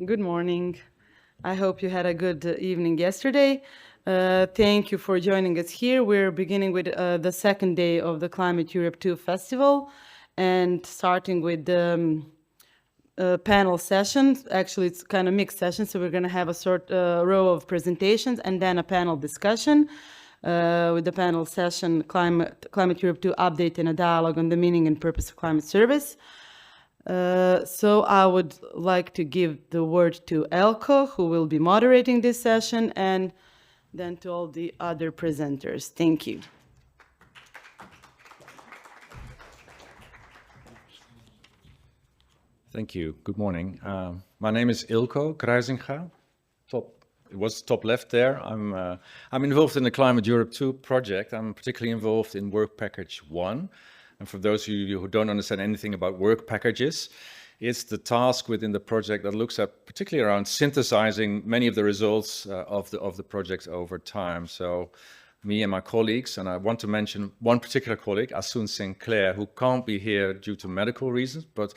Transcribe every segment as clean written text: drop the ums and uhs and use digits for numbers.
Good morning. I hope you had a good evening yesterday. Thank you for joining us here. We're beginning with the second day of the Climateurope2 Festival and starting with the panel sessions. Actually, it's kind of mixed sessions, so we're going to have a sort row of presentations and then a panel discussion. With the panel session, Climate Europe 2 update and a dialogue on the meaning and purpose of climate service. So I would like to give the word to Eelco, who will be moderating this session, and then to all the other presenters. Thank you. Thank you. Good morning. My name is Eelco Kruizinga. It was top left there. I'm involved in the Climate Europe 2 project. I'm particularly involved in work package 1. And for those of you who don't understand anything about work packages, it's the task within the project that looks at particularly around synthesizing many of the results of the project over time. So me and my colleagues, and I want to mention one particular colleague, Asun Sinclair, who can't be here due to medical reasons, but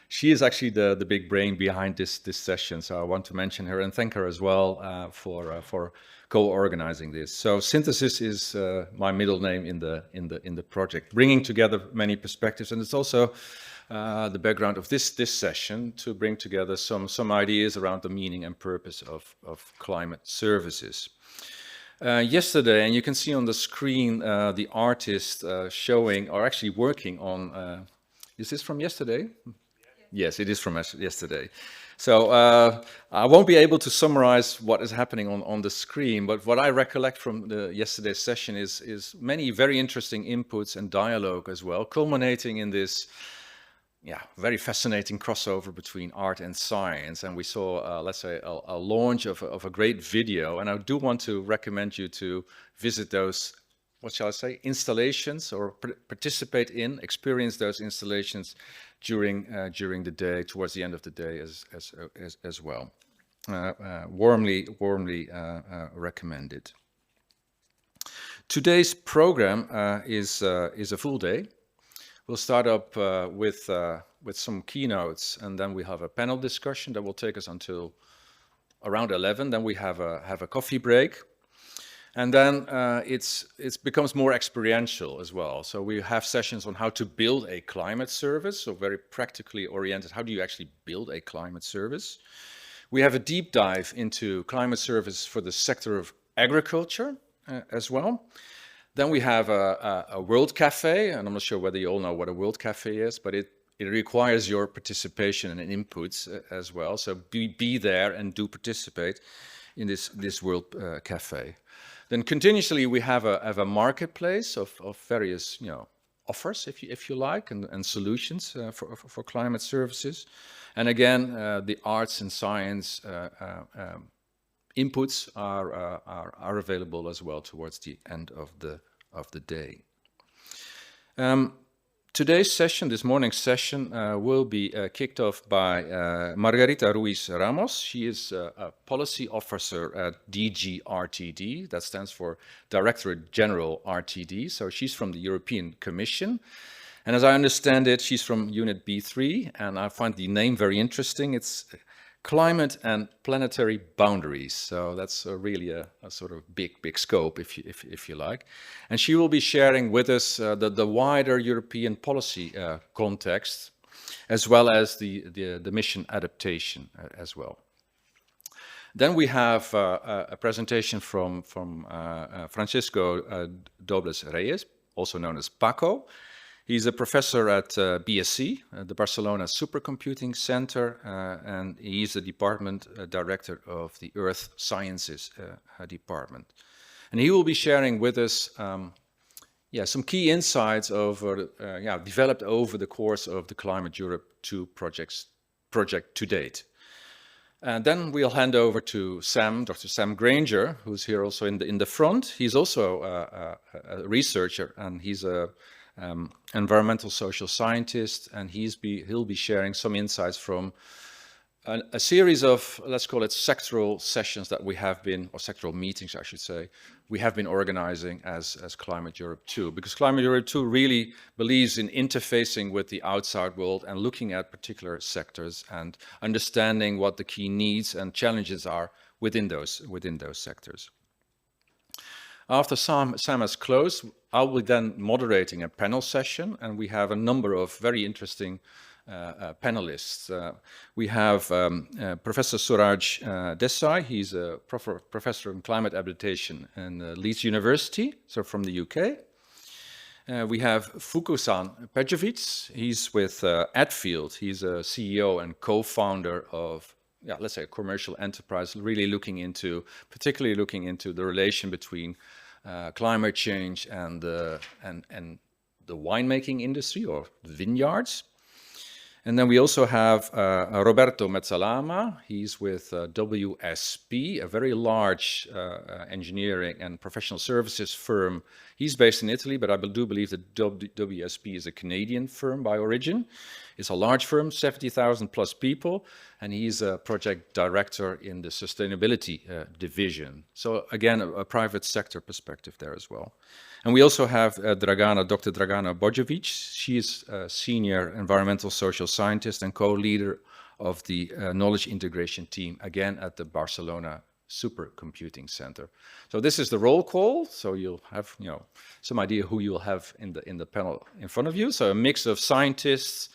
she is actually the big brain behind this session. So I want to mention her and thank her as well for co-organizing this. So synthesis is my middle name in the project, bringing together many perspectives, and it's also the background of this session to bring together some ideas around the meaning and purpose of climate services. Yesterday, and you can see on the screen the artist showing or actually working on. Is this from yesterday? Yes, it is from yesterday. So I won't be able to summarize what is happening on the screen, but what I recollect from yesterday's session is many very interesting inputs and dialogue as well, culminating in this very fascinating crossover between art and science. And we saw, let's say, a launch of a great video. And I do want to recommend you to visit those, what shall I say, installations, or participate in, experience those installations during the day, towards the end of the day as well. Warmly recommended. Today's program is a full day. We'll start up with some keynotes, and then we have a panel discussion that will take us until around 11. Then we have a coffee break. And then it becomes more experiential as well. So we have sessions on how to build a climate service, so very practically oriented. How do you actually build a climate service? We have a deep dive into climate service for the sector of agriculture as well. Then we have a World Cafe, and I'm not sure whether you all know what a World Cafe is, but it requires your participation and inputs as well. So be there and do participate in this World Cafe. Then continuously we have a marketplace of various offers, if you like, and solutions for climate services. And again, the arts and science inputs are available as well towards the end of the day. Today's session, this morning's session, will be kicked off by Margarita Ruiz Ramos. She is a policy officer at DG RTD. That stands for Directorate General RTD. So she's from the European Commission. And as I understand it, she's from Unit B3. And I find the name very interesting. It's Climate and Planetary Boundaries. So that's really a sort of big scope, if you like. And she will be sharing with us the wider European policy context, as well as the mission adaptation as well. Then we have a presentation from Francisco Doblas Reyes, also known as Paco. He's a professor at BSc, the Barcelona Supercomputing Center, and he's the department director of the Earth Sciences department. And he will be sharing with us some key insights developed over the course of the Climate Europe 2 project to date. And then we'll hand over to Dr. Sam Grainger, who's here also in the front. He's also a researcher, and he's a environmental social scientist, and he'll be sharing some insights from a series of, let's call it sectoral sessions that we have been, or sectoral meetings, I should say, we have been organizing as Climate Europe 2, because Climate Europe 2 really believes in interfacing with the outside world and looking at particular sectors and understanding what the key needs and challenges are within those sectors. After Sam has closed, I will then moderating a panel session, and we have a number of very interesting panelists. We have Professor Suraj Desai. He's a professor in climate adaptation in Leeds University, so from the UK. We have Fukusan Pejovic. He's with Adfield. He's a CEO and co-founder of, let's say, a commercial enterprise, really particularly looking into the relation between climate change and the winemaking industry or vineyards. And then we also have Roberto Mezzalama. He's with WSP, a very large engineering and professional services firm. He's based in Italy, but I do believe that WSP is a Canadian firm by origin. It's a large firm, 70,000 plus people, and he's a project director in the sustainability division. So again, a private sector perspective there as well. And we also have Dr. Dragana Bojovic. She is a senior environmental social scientist and co-leader of the knowledge integration team, again at the Barcelona Supercomputing Center. So this is the roll call. So you'll have, some idea who you'll have in the panel in front of you. So a mix of scientists,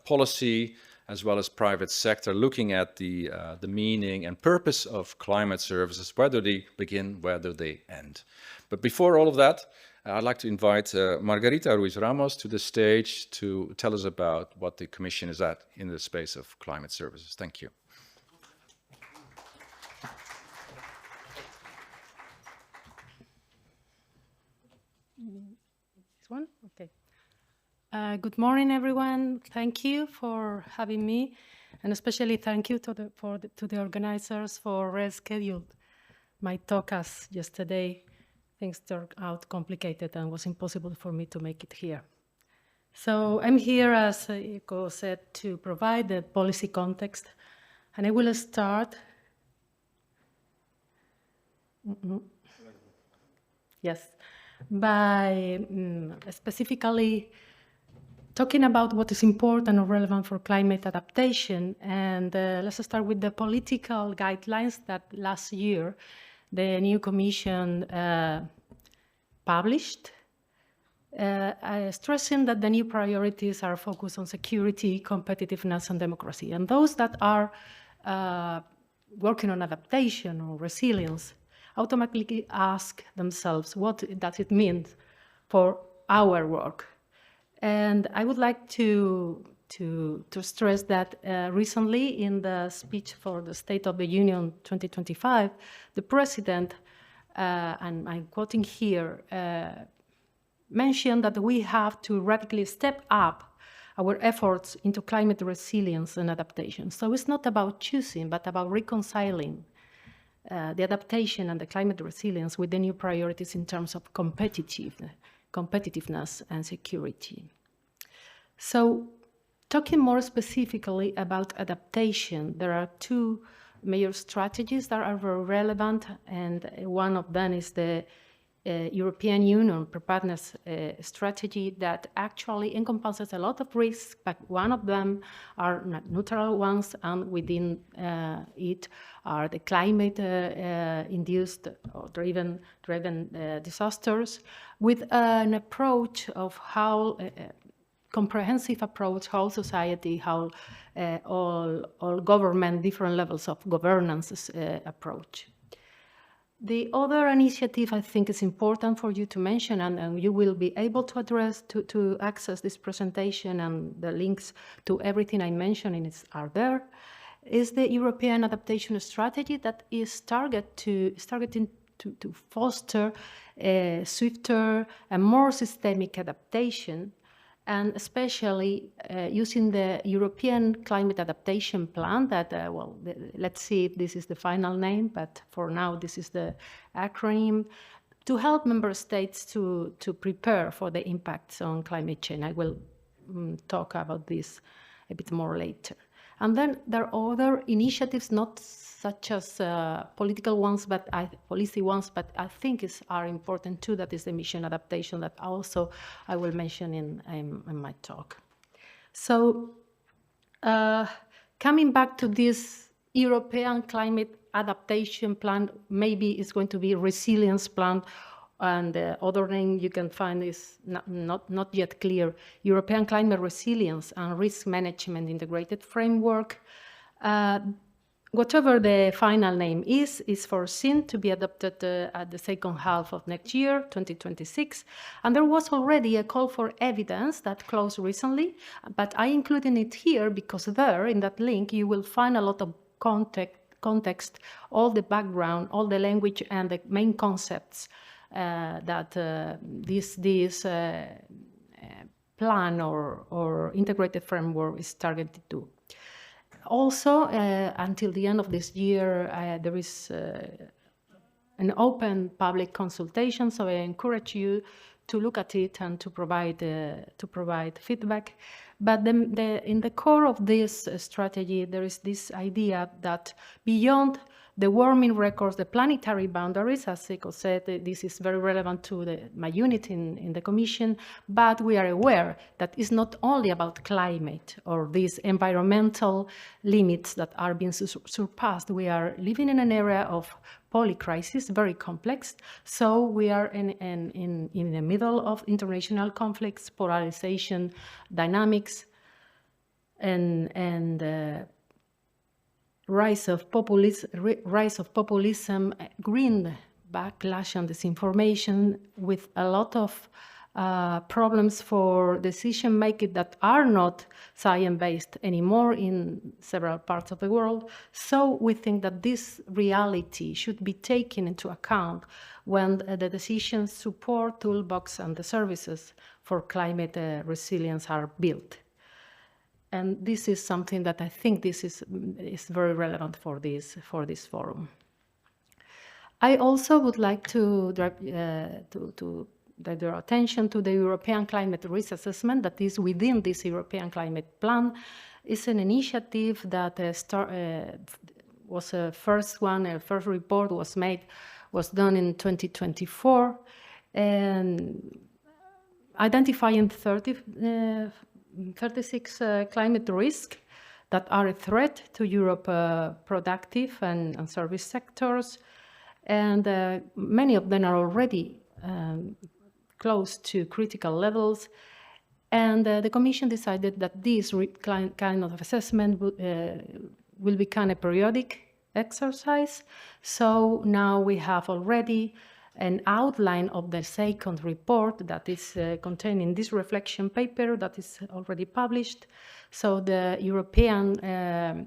policy, as well as private sector, looking at the meaning and purpose of climate services, where do they begin, where do they end. But before all of that, I'd like to invite Margarita Ruiz Ramos to the stage to tell us about what the Commission is at in the space of climate services. Thank you. This one? Okay. Good morning, everyone. Thank you for having me, and especially thank you to the organizers for rescheduling my talk, as yesterday things turned out complicated and was impossible for me to make it here. So I'm here, as Eelco said, to provide the policy context, and I will start. Yes, by specifically talking about what is important or relevant for climate adaptation. And let's start with the political guidelines that last year the new Commission published, stressing that the new priorities are focused on security, competitiveness, and democracy. And those that are working on adaptation or resilience automatically ask themselves, what does it mean for our work? And I would like to stress that recently in the speech for the State of the Union 2025, the President, and I'm quoting here, mentioned that we have to radically step up our efforts into climate resilience and adaptation. So it's not about choosing, but about reconciling the adaptation and the climate resilience with the new priorities in terms of competitiveness and security. So, talking more specifically about adaptation, there are two major strategies that are very relevant, and one of them is the European Union preparedness strategy that actually encompasses a lot of risks, but one of them are neutral ones, and within it are the climate-induced or driven disasters, with an approach of how comprehensive approach, how society, how all government, different levels of governance approach. The other initiative I think is important for you to mention, and you will be able to address, to access this presentation, and the links to everything I mentioned are there, is the European adaptation strategy that is targeting to foster a swifter and more systemic adaptation, and especially using the European Climate Adaptation Plan that, well, let's see if this is the final name, but for now this is the acronym, to help member states to prepare for the impacts on climate change. I will talk about this a bit more later. And then there are other initiatives, not such as political ones, but policy ones, but I think are important too. That is the emission adaptation that also I will mention in my talk. So coming back to this European climate adaptation plan, maybe it's going to be resilience plan, and the other name you can find is not yet clear, European Climate Resilience and Risk Management Integrated Framework. Whatever the final name is foreseen to be adopted at the second half of next year, 2026. And there was already a call for evidence that closed recently, but I included it here because there, in that link, you will find a lot of context, all the background, all the language, and the main concepts that this plan or integrated framework is targeted to. Also, until the end of this year, there is an open public consultation, so I encourage you to look at it and to provide feedback. But in the core of this strategy, there is this idea that beyond the warming records, the planetary boundaries, as Eelco said, this is very relevant to my unit in the Commission, but we are aware that it's not only about climate or these environmental limits that are being surpassed. We are living in an era of polycrisis, very complex. So we are in the middle of international conflicts, polarization, dynamics, and rise of populism, green backlash and disinformation, with a lot of problems for decision making that are not science-based anymore in several parts of the world. So we think that this reality should be taken into account when the decisions support toolbox and the services for climate resilience are built. And this is something that I think this is very relevant for this forum. I also would like to direct your attention to the European Climate Risk Assessment that is within this European Climate Plan. It's an initiative that was a first report was done in 2024, and identifying 36 climate risks that are a threat to Europe productive and service sectors, and many of them are already close to critical levels. And the Commission decided that this kind of assessment will become a periodic exercise. So now we have already an outline of the second report that is contained in this reflection paper that is already published. So the European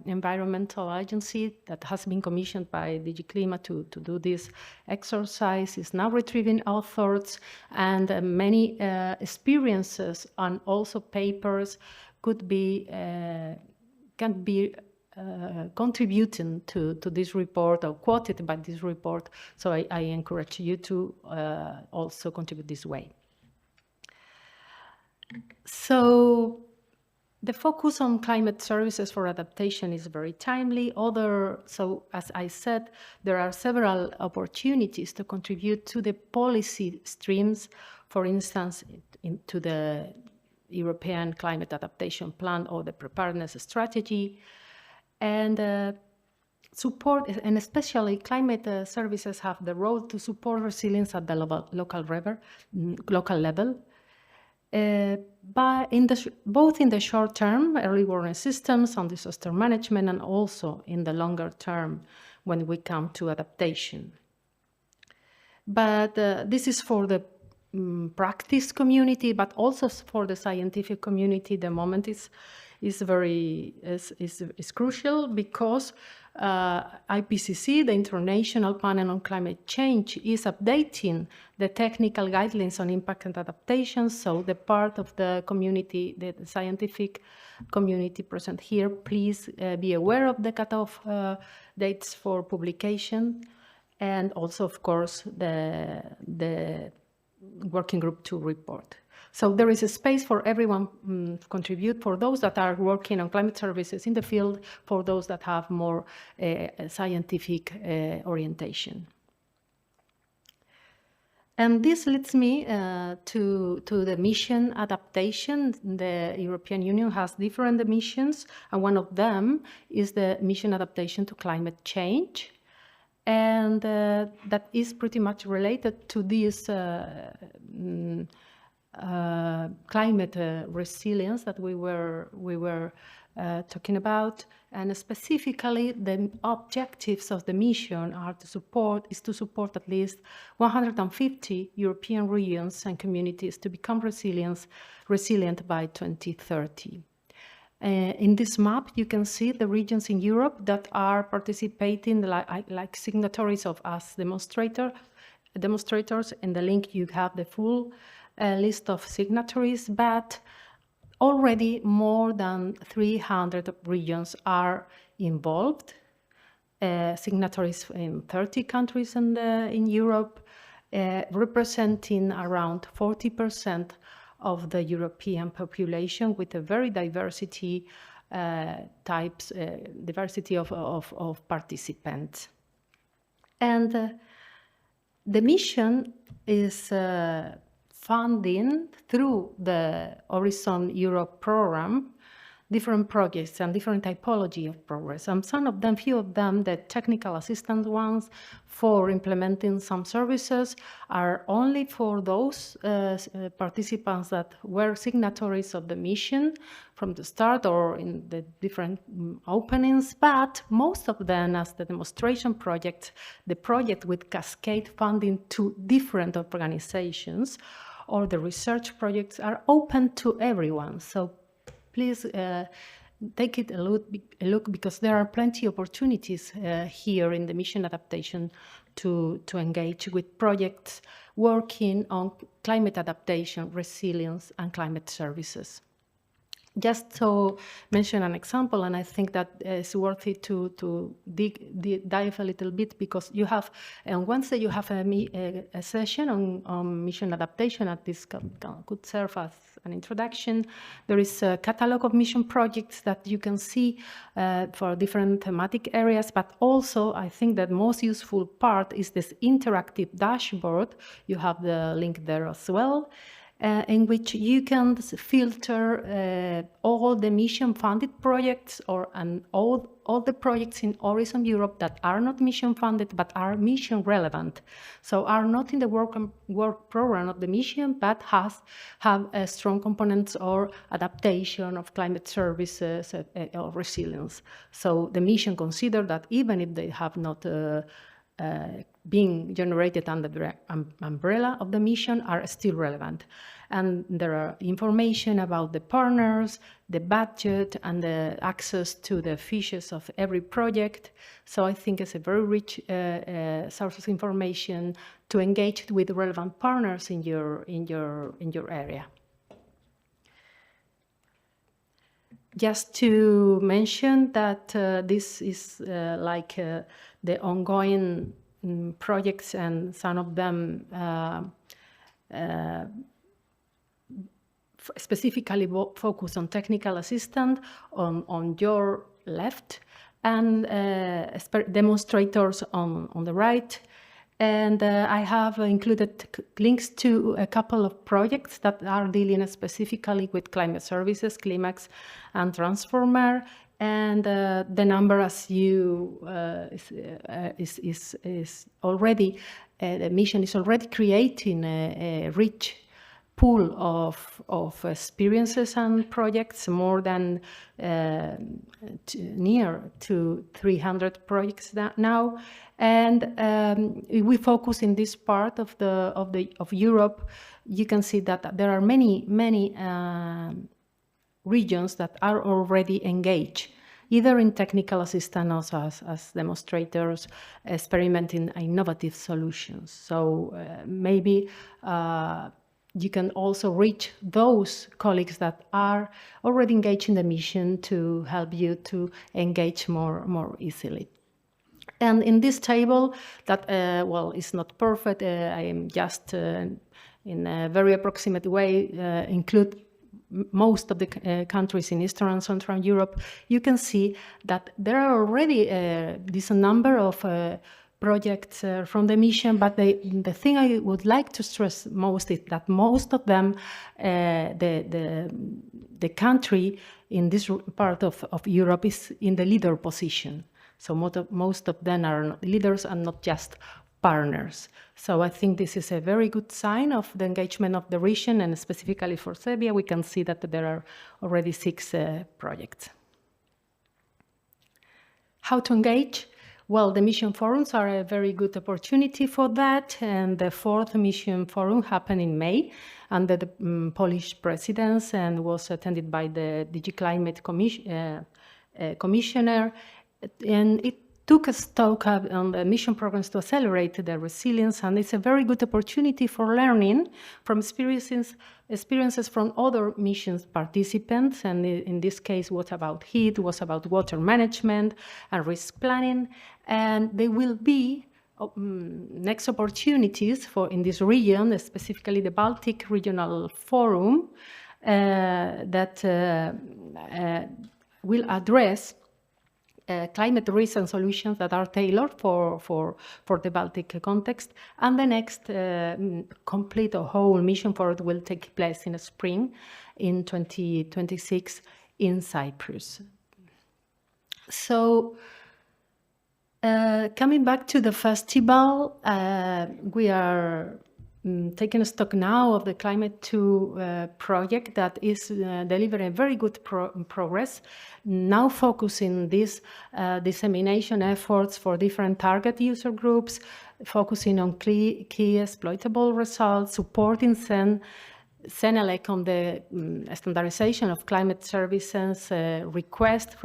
Environmental Agency that has been commissioned by DG Clima to do this exercise is now retrieving authors, and many experiences and also papers can be contributing to this report or quoted by this report. So I encourage you to also contribute this way. So the focus on climate services for adaptation is very timely. So as I said, there are several opportunities to contribute to the policy streams, for instance, into the European Climate Adaptation Plan or the Preparedness Strategy. And support, and especially climate services have the role to support resilience at the local level. But both in the short term, early warning systems and disaster management, and also in the longer term when we come to adaptation. But this is for the practice community, but also for the scientific community. The moment is crucial because IPCC, the International Panel on Climate Change, is updating the technical guidelines on impact and adaptation. So the part of the community, the scientific community present here, please be aware of the cutoff dates for publication, and also, of course, the Working Group 2 report. So there is a space for everyone to contribute, for those that are working on climate services in the field, for those that have more scientific orientation. And this leads me to the mission adaptation. The European Union has different missions, and one of them is the mission adaptation to climate change. And that is pretty much related to this climate resilience that we were talking about, and specifically the objectives of the mission are to support at least 150 European regions and communities to become resilient by 2030. In this map, you can see the regions in Europe that are participating, like signatories of us demonstrators. In the link, you have the full list of signatories, but already more than 300 regions are involved. Signatories in 30 countries in Europe, representing around 40% of the European population, with a very diversity of participants. And the mission is funding through the Horizon Europe program different projects and different typology of progress. And few of them, the technical assistance ones for implementing some services, are only for those participants that were signatories of the mission from the start or in the different openings. But most of them, as the demonstration project, the project with cascade funding to different organizations, or the research projects, are open to everyone. So please take it a look, because there are plenty of opportunities here in the mission adaptation to engage with projects working on climate adaptation, resilience, and climate services. Just to mention an example, and I think that it's worth it to dive a little bit, because you have, on Wednesday, you have a session on mission adaptation, and this could serve as an introduction. There is a catalog of mission projects that you can see for different thematic areas, but also I think that most useful part is this interactive dashboard. You have the link there as well. In which you can filter all the mission-funded projects and all the projects in Horizon Europe that are not mission-funded but are mission-relevant. So are not in the work program of the mission, but have strong components or adaptation of climate services or resilience. So the mission consider that even if they have not being generated under the umbrella of the mission, are still relevant. And there are information about the partners, the budget, and the access to the fiches of every project. So I think it's a very rich source of information to engage with relevant partners in your area. Just to mention that this is the ongoing projects, and some of them specifically focus on technical assistance on your left, and demonstrators on the right. And I have included links to a couple of projects that are dealing specifically with climate services, Climax and Transformer. And the number, as you is already, the mission is already creating a rich pool of experiences and projects, more than near to 300 projects now. And we focus in this part of Europe. You can see that there are many regions that are already engaged, either in technical assistance as demonstrators, experimenting innovative solutions. So maybe you can also reach those colleagues that are already engaged in the mission to help you to engage more easily. And in this table, that, well, is not perfect, I am just in a very approximate way, include most of the countries in Eastern and Central Europe, you can see that there are already a decent number of projects from the mission, but the thing I would like to stress most is that most of them, the country in this part of Europe is in the leader position. So most of them are leaders and not just partners. So I think this is a very good sign of the engagement of the region, and specifically for Serbia, we can see that there are already 6 projects. How to engage? Well, the mission forums are a very good opportunity for that, and the 4th mission forum happened in May under the Polish presidency and was attended by the DG Climate Commissioner, and it took a stock on the mission programs to accelerate the resilience, and it's a very good opportunity for learning from experiences from other missions participants, and in this case was about heat, was about water management and risk planning, and there will be next opportunities for in this region, specifically the Baltic Regional Forum, that will address climate risks and solutions that are tailored for the Baltic context. And the next complete or whole mission for it will take place in the spring in 2026 in Cyprus. So coming back to the festival, we are taking stock now of the Climateurope2 project that is delivering very good progress, now focusing these dissemination efforts for different target user groups, focusing on key exploitable results, supporting Senelec on the standardization of climate services requested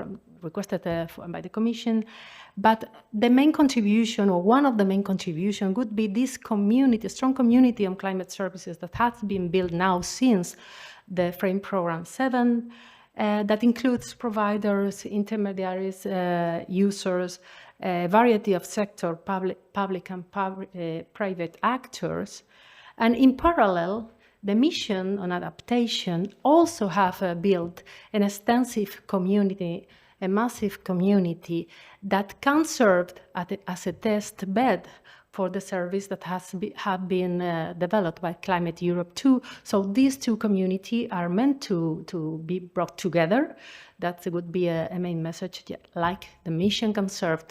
by the Commission. But the main contribution, or one of the main contributions, would be this community, strong community on climate services that has been built now since the Frame Program 7, that includes providers, intermediaries, users, a variety of sector, public and private actors. And in parallel, the mission on adaptation also have built an extensive community, a massive community that can serve as a test bed for the service that have been developed by Climateurope2. So these two communities are meant to be brought together. That would be a main message, like the mission can serve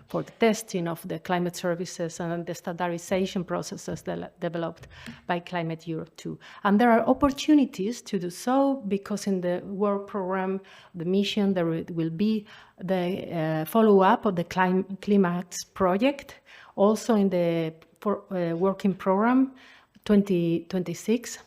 for the testing of the climate services and the standardization processes developed by Climateurope2. And there are opportunities to do so, because in the work program, the mission, there will be the follow-up of the Climax project. Also in the working program 2026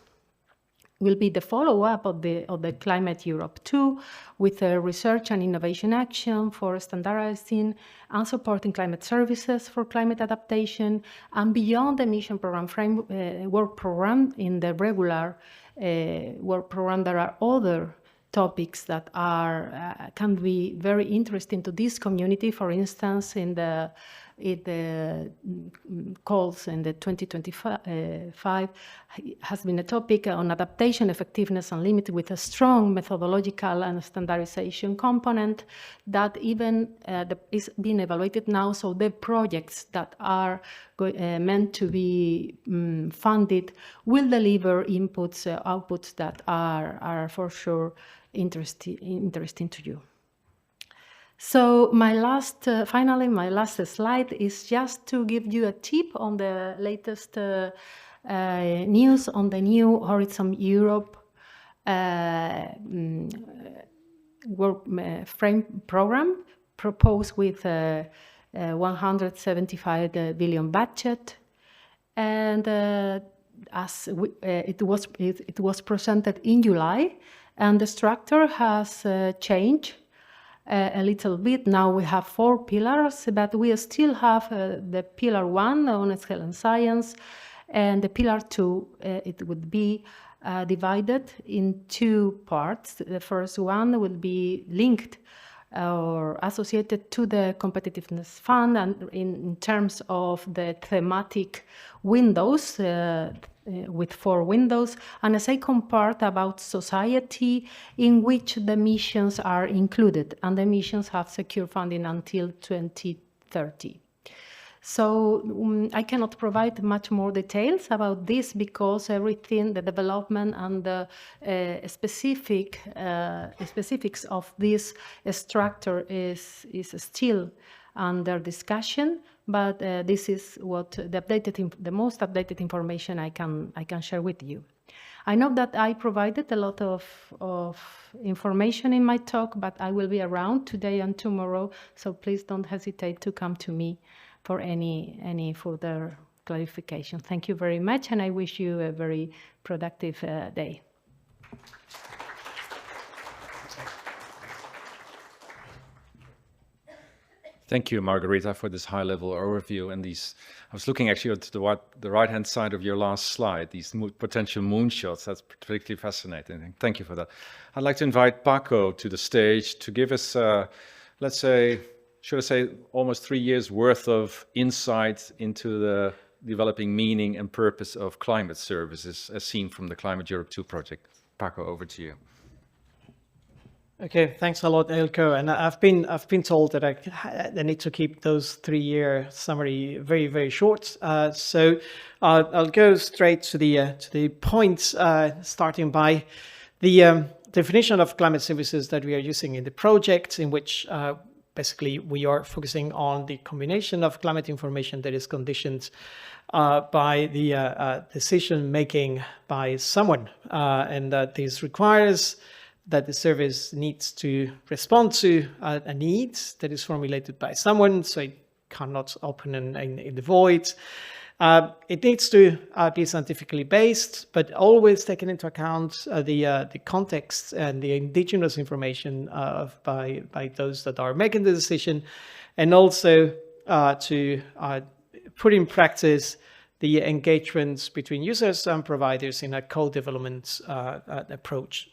will be the follow-up of the Climateurope2 with a research and innovation action for standardizing and supporting climate services for climate adaptation. And beyond the mission program work program, in the regular work program, there are other topics that can be very interesting to this community. For instance, in the calls in the 2025 has been a topic on adaptation, effectiveness and limit, with a strong methodological and standardization component that even is being evaluated now. So the projects that are meant to be funded will deliver inputs, outputs that are for sure interesting to you. So finally, my last slide is just to give you a tip on the latest news on the new Horizon Europe work frame program proposed with a 175 billion budget, and as it was presented in July, and the structure has changed a little bit. Now we have 4 pillars, but we still have the pillar 1 on health and science, and the pillar 2, it would be divided in 2 parts. The first one will be linked or associated to the Competitiveness Fund, and in terms of the thematic windows, with 4 windows, and a second part about society in which the missions are included, and the missions have secure funding until 2030. So I cannot provide much more details about this because everything, the development and the specifics of this structure is still under discussion. But this is what the most updated information I can share with you. I know that I provided a lot of information in my talk, but I will be around today and tomorrow, so please don't hesitate to come to me for any further clarification. Thank you very much, and I wish you a very productive day. Thank you, Margarita, for this high-level overview and these. I was looking actually at the right-hand side of your last slide, these potential moonshots. That's particularly fascinating. Thank you for that. I'd like to invite Paco to the stage to give us, let's say, should I say, almost 3 years worth of insight into the developing meaning and purpose of climate services as seen from the Climateurope2 project. Paco, over to you. Okay, thanks a lot, Eelco. And I've been told that I need to keep those 3-year summary very, very short. So I'll go straight to the point, starting by the definition of climate services that we are using in the project, in which basically we are focusing on the combination of climate information that is conditioned by the decision making by someone, and that this requires that the service needs to respond to a need that is formulated by someone, so it cannot open in the void. It needs to be scientifically based, but always taking into account the context and the indigenous information by those that are making the decision, and also to put in practice the engagements between users and providers in a co-development approach.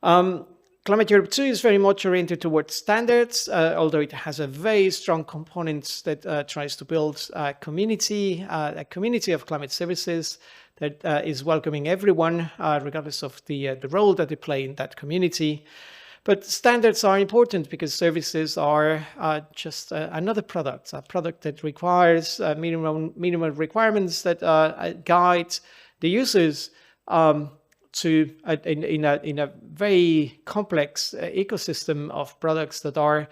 Climateurope2 is very much oriented towards standards, although it has a very strong component that tries to build a community of climate services that is welcoming everyone, regardless of the role that they play in that community. But standards are important because services are just another product, a product that requires minimum requirements that guide the users in a very complex ecosystem of products that are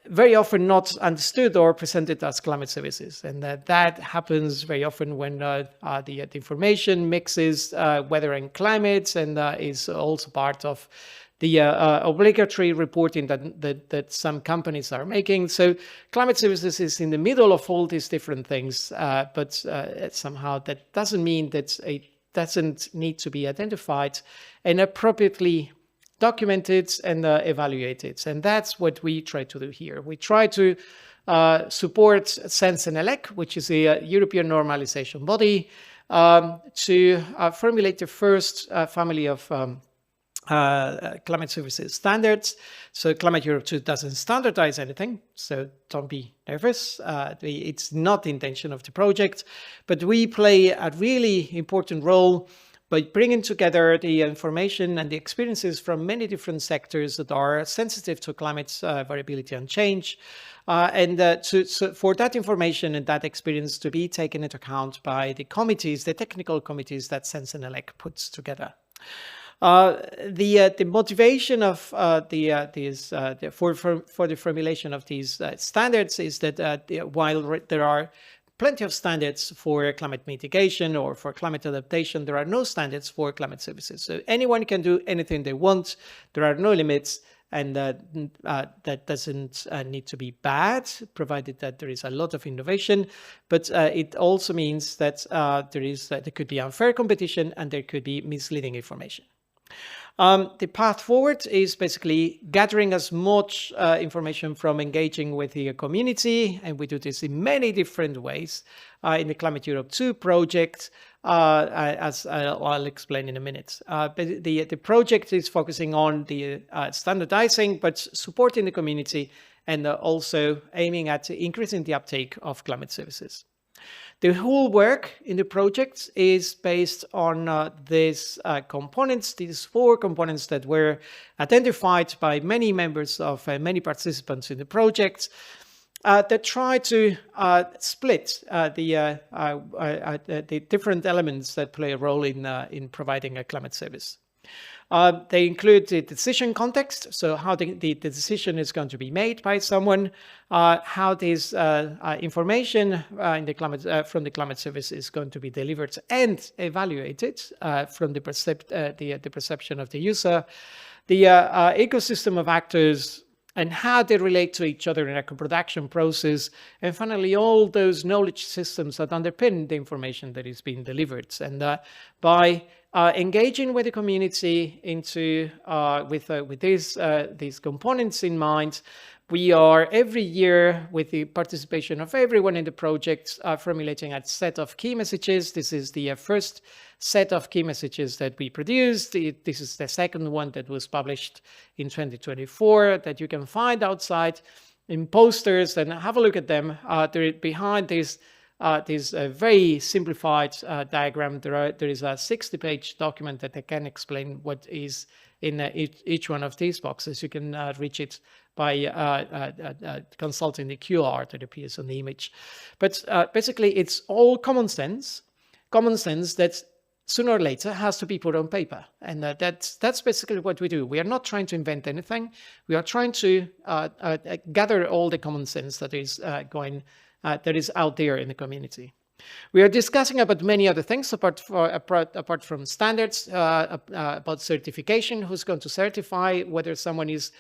very often not understood or presented as climate services. And that happens very often when the information mixes weather and climate, and is also part of the obligatory reporting that some companies are making. So climate services is in the middle of all these different things, but somehow that doesn't mean that it doesn't need to be identified and appropriately documented and evaluated. And that's what we try to do here. We try to support Sense and Elec, which is a European normalization body, to formulate the first family of climate services standards. So Climateurope2 doesn't standardize anything, so don't be nervous. It's not the intention of the project, but we play a really important role by bringing together the information and the experiences from many different sectors that are sensitive to climate variability and change, and for that information and that experience to be taken into account by the committees, the technical committees that Sense and Elec puts together. The motivation of for the formulation of these standards is that while there are plenty of standards for climate mitigation or for climate adaptation, there are no standards for climate services. So anyone can do anything they want. There are no limits, and that doesn't need to be bad, provided that there is a lot of innovation. But it also means that there could be unfair competition and there could be misleading information. The path forward is basically gathering as much information from engaging with the community, and we do this in many different ways in the Climateurope2 project. as I'll explain in a minute. But the project is focusing on the standardizing, but supporting the community, and also aiming at increasing the uptake of climate services. The whole work in the project is based on these components, these 4 components that were identified by many members of many participants in the project, that try to split the different elements that play a role in providing a climate service. They include the decision context, so how the decision is going to be made by someone, how this information from the climate service is going to be delivered and evaluated from the perception of the user, the ecosystem of actors, and how they relate to each other in a production process, and finally all those knowledge systems that underpin the information that is being delivered. And by engaging with the community with these components in mind, we are every year, with the participation of everyone in the project, formulating a set of key messages. This is the first set of key messages that we produced. This is the second one that was published in 2024 that you can find outside in posters, and have a look at them. Behind this very simplified diagram, there is a 60-page document that I can explain what is in each one of these boxes. You can reach it by consulting the QR that appears on the image. But basically, it's all common sense that sooner or later has to be put on paper. And that's basically what we do. We are not trying to invent anything. We are trying to gather all the common sense that is that is out there in the community. We are discussing about many other things apart from standards, about certification, who's going to certify whether someone is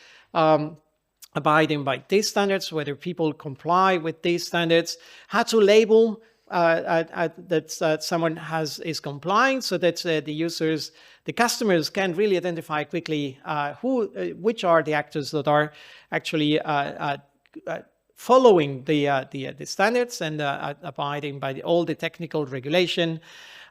abiding by these standards, whether people comply with these standards, how to label that someone is complying, so that the customers can really identify quickly which are the actors that are actually following the standards and abiding by all the technical regulation.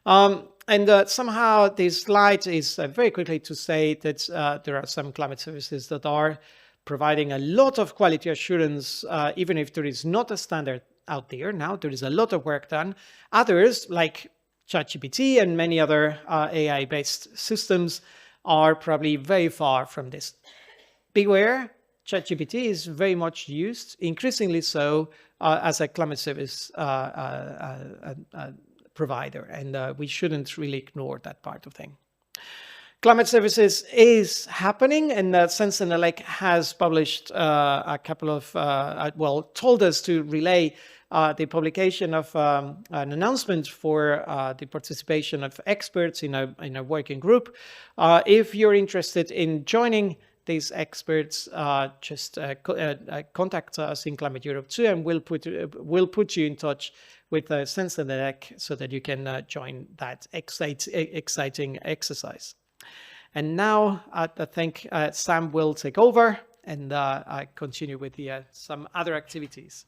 And somehow this slide is very quickly to say that there are some climate services that are providing a lot of quality assurance, even if there is not a standard out there. Now there is a lot of work done. Others, like ChatGPT and many other AI-based systems, are probably very far from this. Beware, ChatGPT is very much used, increasingly so, as a climate service provider, and we shouldn't really ignore that part of thing. Climate services is happening, and Sense&Elec has published a couple of, told us to relay the publication of an announcement for the participation of experts in a working group. If you're interested in joining these experts, just contact us in Climateurope2, and we'll put you in touch with Sense&Elec so that you can join that exciting exercise. And now I think Sam will take over and continue with some other activities.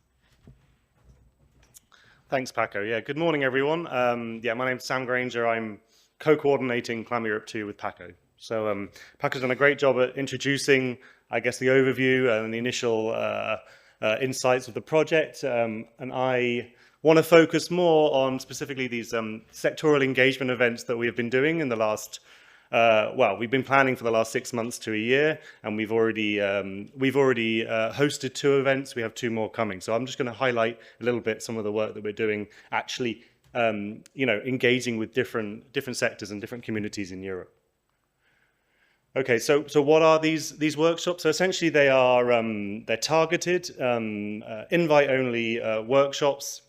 Thanks, Paco. Yeah, good morning, everyone. My name's Sam Grainger. I'm co-coordinating Climateurope2 with Paco. So Paco's done a great job at introducing, I guess, the overview and the initial insights of the project. And I want to focus more on specifically these sectoral engagement events that we have been doing in the last we've been planning for the last 6 months to a year, and we've already hosted 2 events. We have 2 more coming. So I'm just going to highlight a little bit some of the work that we're doing, actually, engaging with different sectors and different communities in Europe. Okay, so what are these workshops? So essentially, they're targeted, invite-only workshops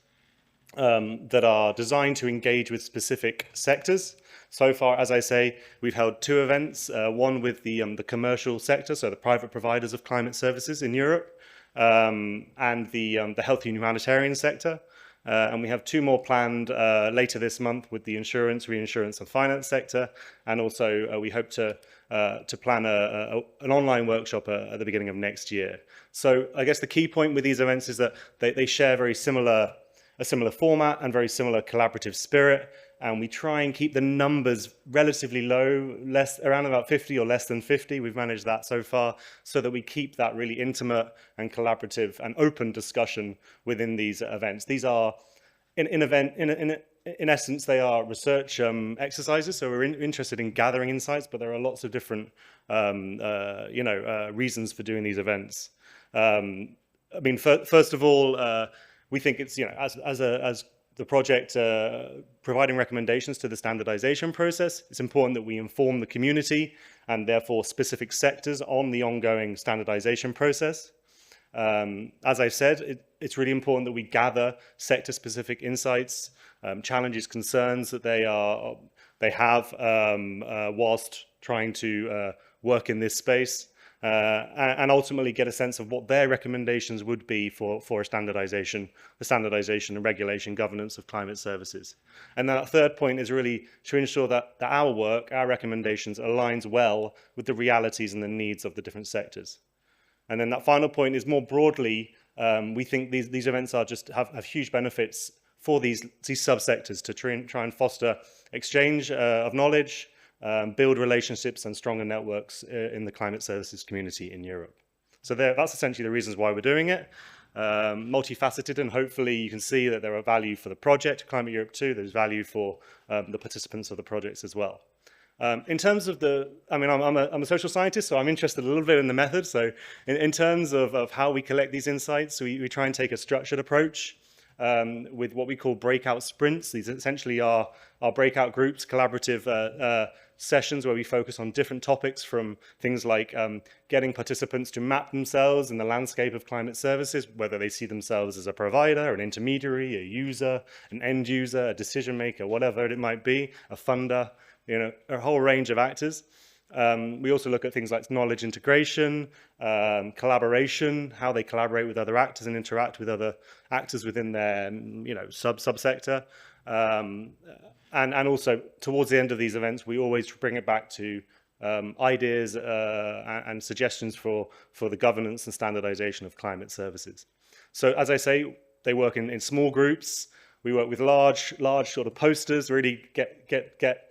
that are designed to engage with specific sectors. So far, as I say, we've held 2 events, one with the commercial sector, so the private providers of climate services in Europe, and the health and humanitarian sector. And we have 2 more planned later this month with the insurance, reinsurance and finance sector. And also we hope to plan an online workshop at the beginning of next year. So I guess the key point with these events is that they share a similar format and very similar collaborative spirit. and we try and keep the numbers relatively low, around about 50 or less than 50. We've managed that so far, so that we keep that really intimate and collaborative and open discussion within these events. These are, in essence, they are research exercises, so we're interested in gathering insights, but there are lots of different reasons for doing these events. I mean, first of all, we think it's, as the project providing recommendations to the standardization process, it's important that we inform the community and therefore specific sectors on the ongoing standardization process. As I said, it's really important that we gather sector-specific insights, challenges, concerns that they have whilst trying to work in this space. And ultimately get a sense of what their recommendations would be for the standardization and regulation governance of climate services. And that third point is really to ensure that our work, our recommendations aligns well with the realities and the needs of the different sectors. And then that final point is more broadly, we think these events are have huge benefits for these subsectors to try and foster exchange of knowledge, build relationships and stronger networks in the climate services community in Europe. So that's essentially the reasons why we're doing it. Multifaceted, and hopefully you can see that there are value for the project, Climate Europe 2, there's value for the participants of the projects as well. In terms of I'm a social scientist, so I'm interested a little bit in the method. So in terms of how we collect these insights, we try and take a structured approach. With what we call breakout sprints. These essentially are our breakout groups, collaborative sessions where we focus on different topics, from things like getting participants to map themselves in the landscape of climate services, whether they see themselves as a provider, an intermediary, a user, an end user, a decision maker, whatever it might be, a funder, a whole range of actors. We also look at things like knowledge integration, collaboration, how they collaborate with other actors and interact with other actors within their subsector. And also towards the end of these events, we always bring it back to ideas and suggestions for the governance and standardization of climate services. So as I say, they work in small groups. We work with large sort of posters, really get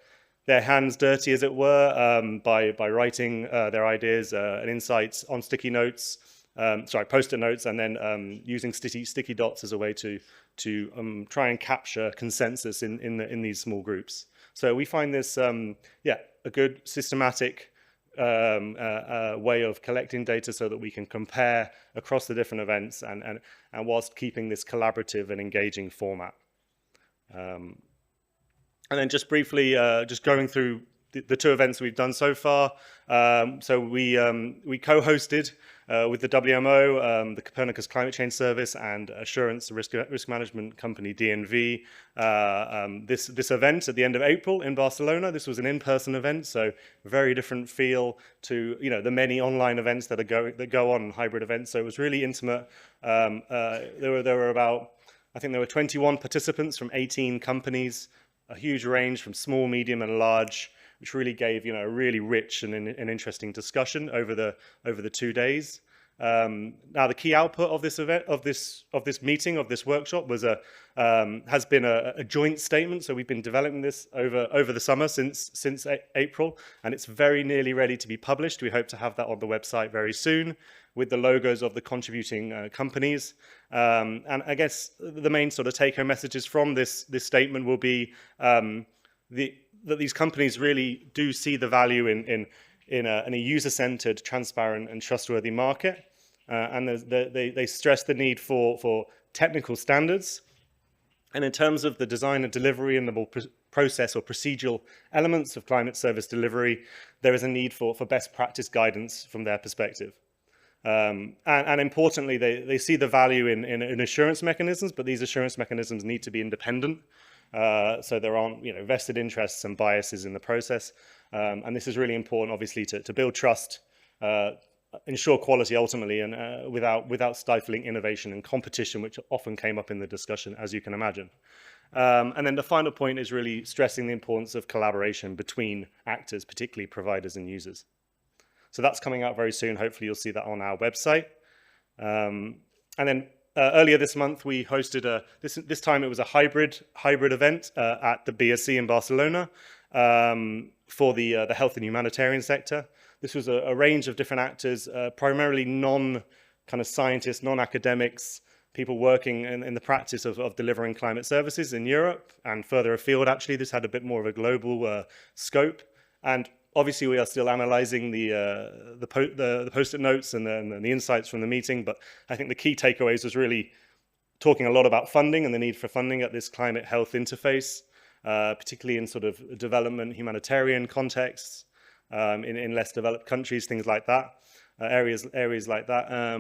their hands dirty, as it were, by writing their ideas and insights on sticky notes, post-it notes, and then using sticky dots as a way to try and capture consensus in these small groups. So we find this, a good systematic way of collecting data so that we can compare across the different events and whilst keeping this collaborative and engaging format. And then just briefly, just going through the two events we've done so far. So we co-hosted with the WMO, the Copernicus Climate Change Service, and assurance risk management company DNV. This event at the end of April in Barcelona. This was an in-person event, so very different feel to the many online events that go on, hybrid events. So it was really intimate. There were about, I think there were 21 participants from 18 companies. A huge range from small, medium, and large, which really gave a really rich and interesting discussion over the 2 days. Now, the key output of this event, of this meeting, of this workshop, was has been a joint statement. So we've been developing this over the summer since April, and it's very nearly ready to be published. We hope to have that on the website very soon, with the logos of the contributing companies. And I guess the main sort of take-home messages from this statement will be that these companies really do see the value in a user-centered, transparent, and trustworthy market. And they stress the need for technical standards. And in terms of the design and delivery and the more process or procedural elements of climate service delivery, there is a need for best practice guidance from their perspective. And importantly, they see the value in assurance mechanisms, but these assurance mechanisms need to be independent. So there aren't vested interests and biases in the process. And this is really important, obviously, to build trust, ensure quality ultimately, and without stifling innovation and competition, which often came up in the discussion, as you can imagine. And then the final point is really stressing the importance of collaboration between actors, particularly providers and users. So that's coming out very soon. Hopefully you'll see that on our website. And then earlier this month, we hosted this time it was a hybrid event at the BSC in Barcelona for the health and humanitarian sector. This was a range of different actors, primarily kind of scientists, non-academics, people working in the practice of delivering climate services in Europe and further afield. Actually, this had a bit more of a global scope. And obviously, we are still analysing the post-it notes and the insights from the meeting. But I think the key takeaways was really talking a lot about funding and the need for funding at this climate health interface, particularly in sort of development humanitarian contexts, in less developed countries, things like that, areas like that.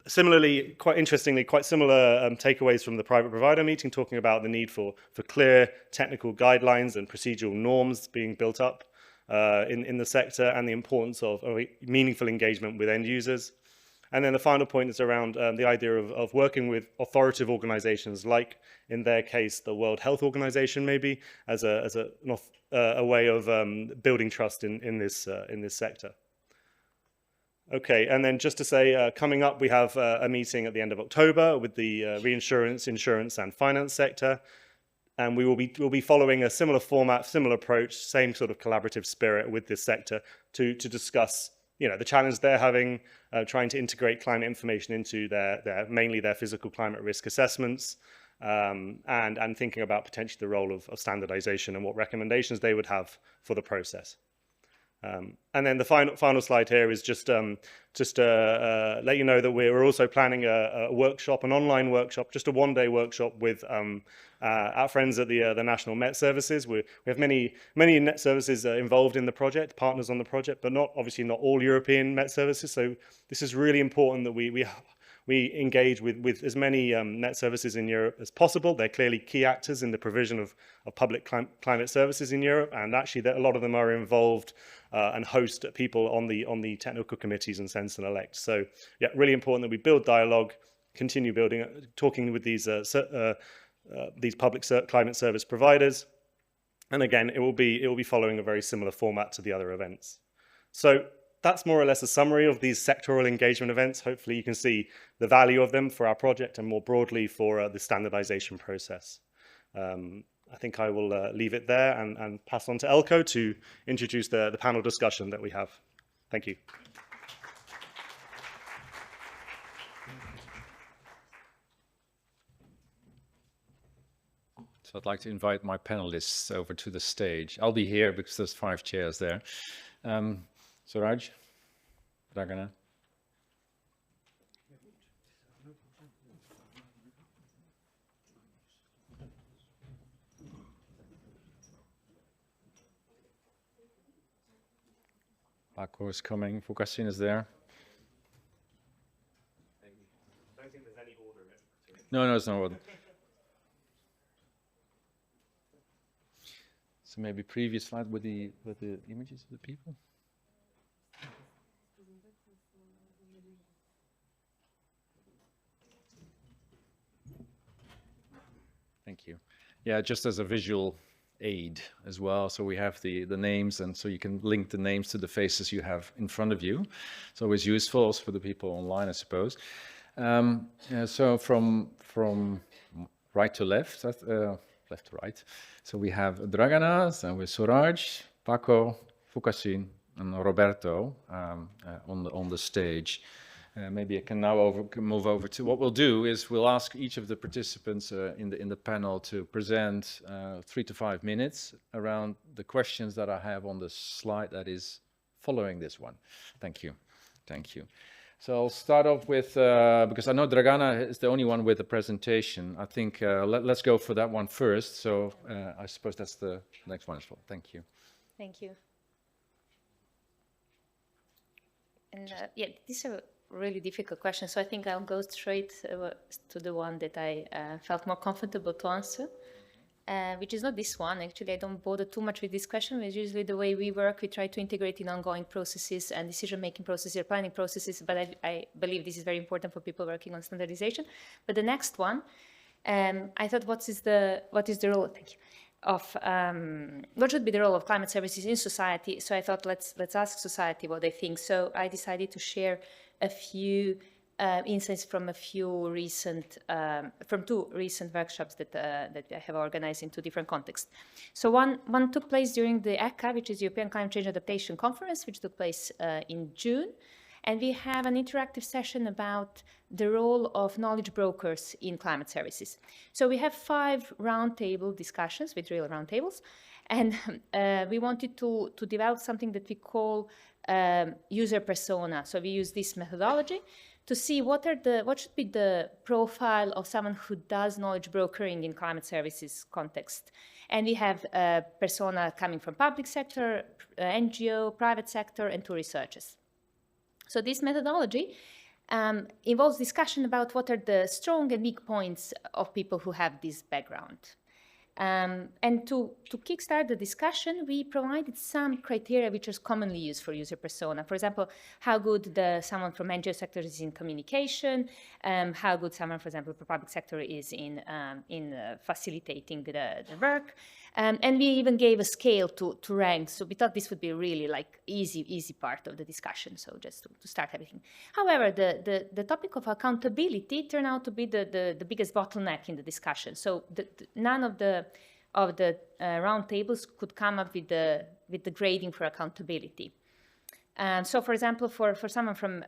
Similarly, quite interestingly, quite similar takeaways from the private provider meeting, talking about the need for clear technical guidelines and procedural norms being built up in the sector, and the importance of meaningful engagement with end users. And then the final point is around the idea of working with authoritative organizations, like in their case, the World Health Organization, maybe as a way of building trust in this sector. Okay, and then just to say, coming up, we have a meeting at the end of October with the reinsurance, insurance, and finance sector, and we'll be following a similar format, similar approach, same sort of collaborative spirit with this sector to discuss, the challenge they're having, trying to integrate climate information into mainly their physical climate risk assessments, and thinking about potentially the role of standardization and what recommendations they would have for the process. And then the final slide here is just to let you know that we're also planning a workshop, an online workshop, just a one-day workshop with our friends at the National Met Services. We have many Met Services involved in the project, partners on the project, but obviously not all European Met Services. So this is really important that we engage with as many Met Services in Europe as possible. They're clearly key actors in the provision of public climate services in Europe, and actually a lot of them are involved and host people on the technical committees and sense and elect. So yeah, really important that we build dialogue, continue talking with these public climate service providers, and again, it will be following a very similar format to the other events. So that's more or less a summary of these sectoral engagement events. Hopefully you can see the value of them for our project and more broadly for the standardization process. I think I will leave it there and pass on to Eelco to introduce the panel discussion that we have. Thank you. So I'd like to invite my panelists over to the stage. I'll be here because there's 5 chairs there. Suraj, Dragana. Paco is coming. Fukasin is there. I don't think there's any order. No, it's no order. So maybe previous slide with the images of the people. Thank you. Yeah, just as a visual aid as well. So we have the names, and so you can link the names to the faces you have in front of you. It's always useful also for the people online, I suppose. So from right to left, left to right. So we have Dragana, and with Suraj, Paco, Fukasin, and Roberto on the stage. Maybe I can now move over to what we'll do is we'll ask each of the participants in the panel to present 3 to 5 minutes around the questions that I have on the slide that is following this one. Thank you. So I'll start off with, because I know Dragana is the only one with a presentation. I think let's go for that one first. So I suppose that's the next one as well. Thank you. Thank you. And yeah, these are really difficult question, so I think I'll go straight to the one that I felt more comfortable to answer, which is not this one. Actually, I don't bother too much with this question. It's usually the way we work. We try to integrate in ongoing processes and decision-making processes or planning processes, but I believe this is very important for people working on standardization. But the next one, I thought, what is the role? Thank you. Of what should be the role of climate services in society? So I thought let's ask society what they think. So I decided to share a few insights from from two recent workshops that I have organized in two different contexts. So one took place during the ECA, which is European Climate Change Adaptation Conference, which took place in June. And we have an interactive session about the role of knowledge brokers in climate services. So we have 5 roundtable discussions with real roundtables. And we wanted to develop something that we call user persona. So we use this methodology to see what should be the profile of someone who does knowledge brokering in climate services context. And we have a persona coming from public sector, NGO, private sector, and 2 researchers. So this methodology involves discussion about what are the strong and weak points of people who have this background. And to kickstart the discussion, we provided some criteria which are commonly used for user persona. For example, how good someone from NGO sector is in communication, how good someone, for example, from public sector is in facilitating the work. And we even gave a scale to rank. So we thought this would be really like easy part of the discussion. So just to start everything. However, the topic of accountability turned out to be the biggest bottleneck in the discussion. So none of the round tables could come up with the grading for accountability. So, for example, for someone from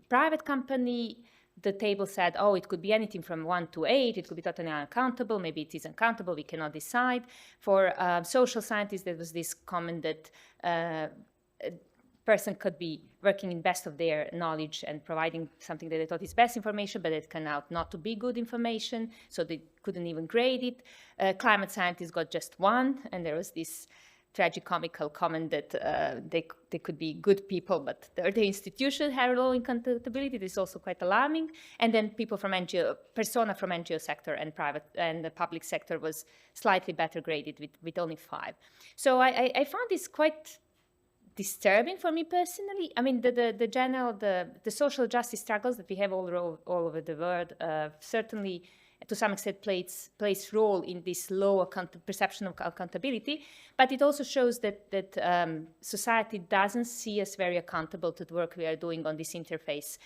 private company, the table said, oh, it could be anything from 1 to 8. It could be totally unaccountable. Maybe it is uncountable. We cannot decide. For social scientists, there was this comment that a person could be working in best of their knowledge and providing something that they thought is best information, but it turned out not to be good information, so they couldn't even grade it. Climate scientists got just 1, and there was this tragicomical comment that they could be good people, but the institution had low accountability. This is also quite alarming. And then people from persona from NGO sector and private and the public sector was slightly better graded with only 5. So I found this quite disturbing for me personally. I mean, the general, the social justice struggles that we have all over the world certainly to some extent plays role in this low perception of accountability, but it also shows that society doesn't see us very accountable to the work we are doing on this interface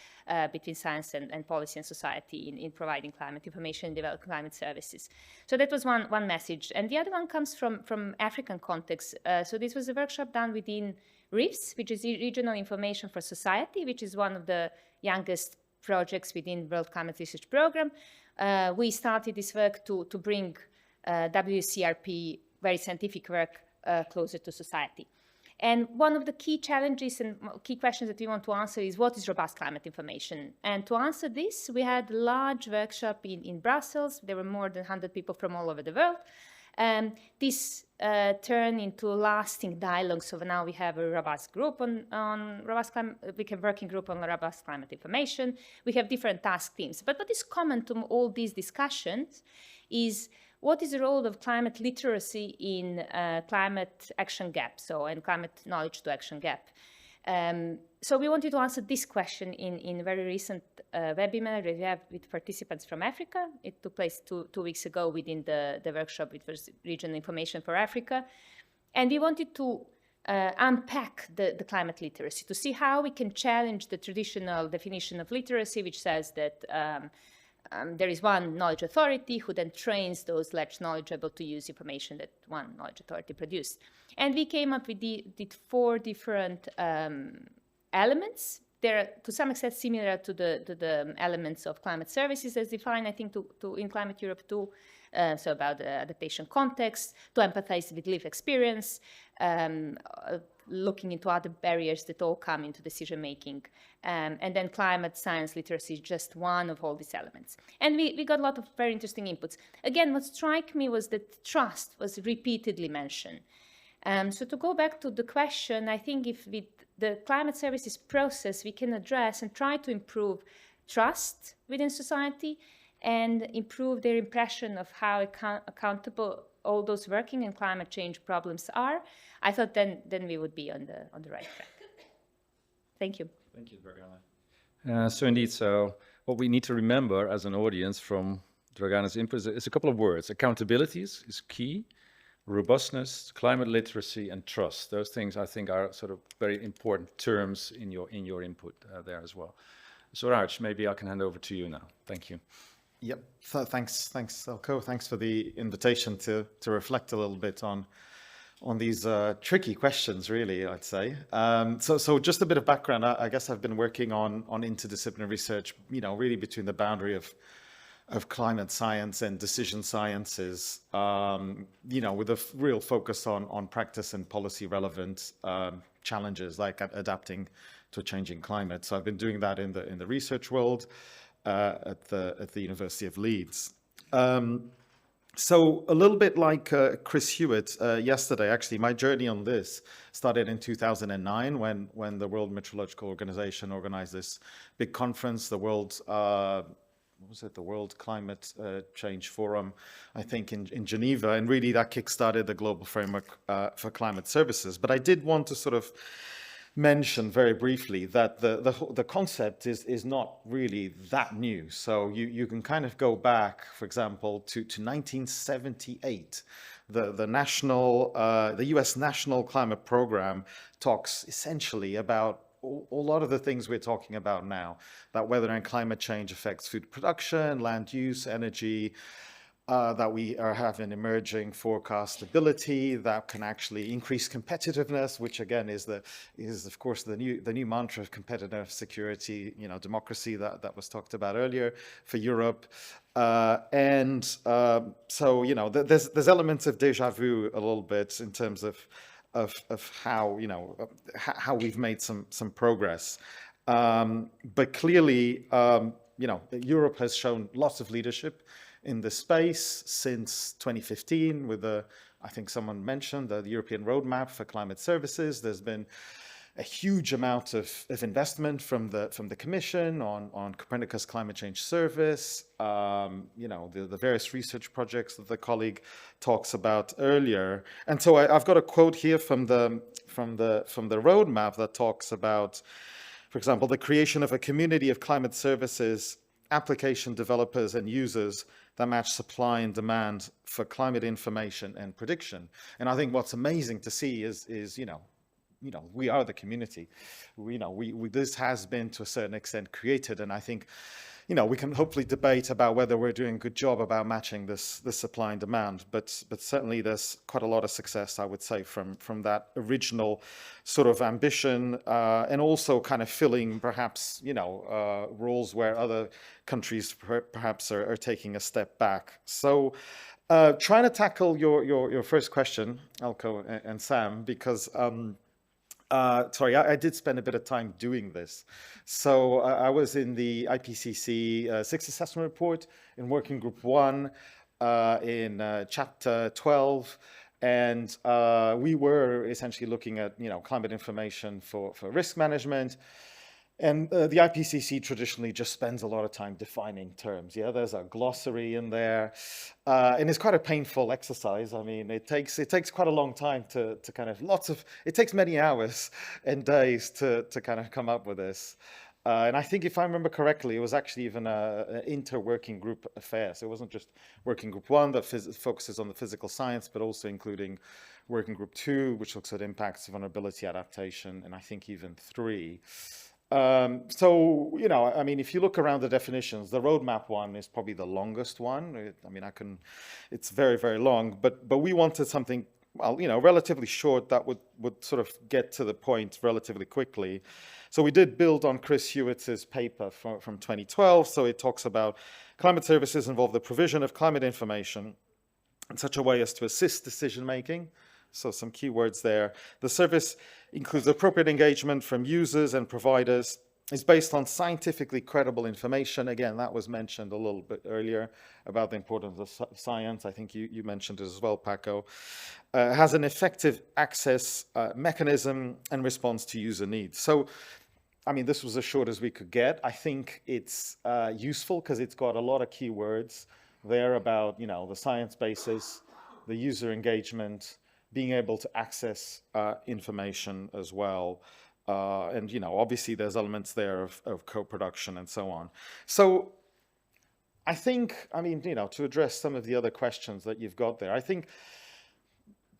between science and policy and society in providing climate information and developing climate services. So that was one message. And the other one comes from African context. So this was a workshop done within RIFS, which is Regional Information for Society, which is one of the youngest projects within World Climate Research Program. We started this work to bring WCRP, very scientific work, closer to society. And one of the key challenges and key questions that we want to answer is what is robust climate information? And to answer this, we had a large workshop in Brussels. There were more than 100 people from all over the world. This turned into a lasting dialogue. So now we have a robust group on robust climate. We have a working group on robust climate information. We have different task teams. But what is common to all these discussions is what is the role of climate literacy in climate action gap, and climate knowledge to action gap. So we wanted to answer this question in a very recent webinar that we have with participants from Africa. It took place two weeks ago within the workshop, which was Regional Information for Africa. And we wanted to unpack the climate literacy, to see how we can challenge the traditional definition of literacy, which says that there is one knowledge authority who then trains those less knowledgeable to use information that one knowledge authority produced. And we came up with 4 different elements. They're to some extent similar to the elements of climate services as defined, I think, in Climateurope2. So about the adaptation context, to empathize with lived experience, looking into other barriers that all come into decision making. And then climate science literacy is just one of all these elements. And we got a lot of very interesting inputs. Again, what struck me was that trust was repeatedly mentioned. So to go back to the question, I think if with the climate services process, we can address and try to improve trust within society and improve their impression of how accountable all those working in climate change problems are, I thought then we would be on the right track. Thank you. Thank you, Dragana. So indeed, what we need to remember as an audience from Dragana's input is a couple of words. Accountability is key. Robustness, climate literacy, and trust. Those things, I think, are sort of very important terms in your input there as well. Suraj, maybe I can hand over to you now. Thank you. Yep. So thanks, Eelco. Thanks for the invitation to reflect a little bit on these tricky questions, really, I'd say. So just a bit of background. I guess I've been working on interdisciplinary research, really between the boundary of climate science and decision sciences, with a real focus on practice and policy relevant challenges like adapting to a changing climate. So I've been doing that in the research world at the University of Leeds. So a little bit like Chris Hewitt yesterday, actually, my journey on this started in 2009 when the World Meteorological Organization organized this big conference, the World the World Climate Change Forum, I think, in Geneva, and really that kickstarted the global framework for climate services. But I did want to sort of mention very briefly that the concept is not really that new. So you can kind of go back, for example, to 1978. The US National Climate Program talks essentially about a lot of the things we're talking about now, that weather and climate change affects food production, land use, energy, that we are having emerging forecast stability that can actually increase competitiveness, which again is of course the new mantra of competitive security, democracy that was talked about earlier for Europe. So there's elements of deja vu a little bit in terms of how how we've made some progress, but clearly Europe has shown lots of leadership in this space since 2015 with I think someone mentioned the European Roadmap for Climate Services. There's been a huge amount of investment from the Commission on Copernicus Climate Change Service, the various research projects that the colleague talks about earlier. And so I've got a quote here from the roadmap that talks about, for example, the creation of a community of climate services, application developers and users that match supply and demand for climate information and prediction. And I think what's amazing to see is we are the community. This has been to a certain extent created, and I think we can hopefully debate about whether we're doing a good job about matching this supply and demand, but certainly there's quite a lot of success, I would say, from that original sort of ambition, and also kind of filling perhaps roles where other countries perhaps are taking a step back. So trying to tackle your first question, Eelco and Sam, because sorry, I did spend a bit of time doing this. So I was in the IPCC Sixth Assessment Report in Working Group 1 in Chapter 12. And we were essentially looking at climate information for risk management. And the IPCC traditionally just spends a lot of time defining terms. Yeah, there's a glossary in there, and it's quite a painful exercise. I mean, it takes quite a long time to kind of it takes many hours and days to kind of come up with this. And I think if I remember correctly, it was actually even an inter-working group affair. So it wasn't just Working Group 1 that focuses on the physical science, but also including Working Group 2, which looks at impacts, vulnerability, adaptation, and I think even 3. So, I mean, if you look around the definitions, the roadmap one is probably the longest one. It's very, very long, but we wanted something, well, relatively short that would sort of get to the point relatively quickly. So we did build on Chris Hewitt's paper from 2012. So it talks about climate services involve the provision of climate information in such a way as to assist decision-making. So some key words there. The service includes appropriate engagement from users and providers. It's based on scientifically credible information. Again, that was mentioned a little bit earlier about the importance of science. I think you mentioned it as well, Paco. Has an effective access mechanism and response to user needs. So, I mean, this was as short as we could get. I think it's useful because it's got a lot of key words there about, the science basis, the user engagement, being able to access information as well. And, obviously there's elements there of co-production and so on. So I think, to address some of the other questions that you've got there, I think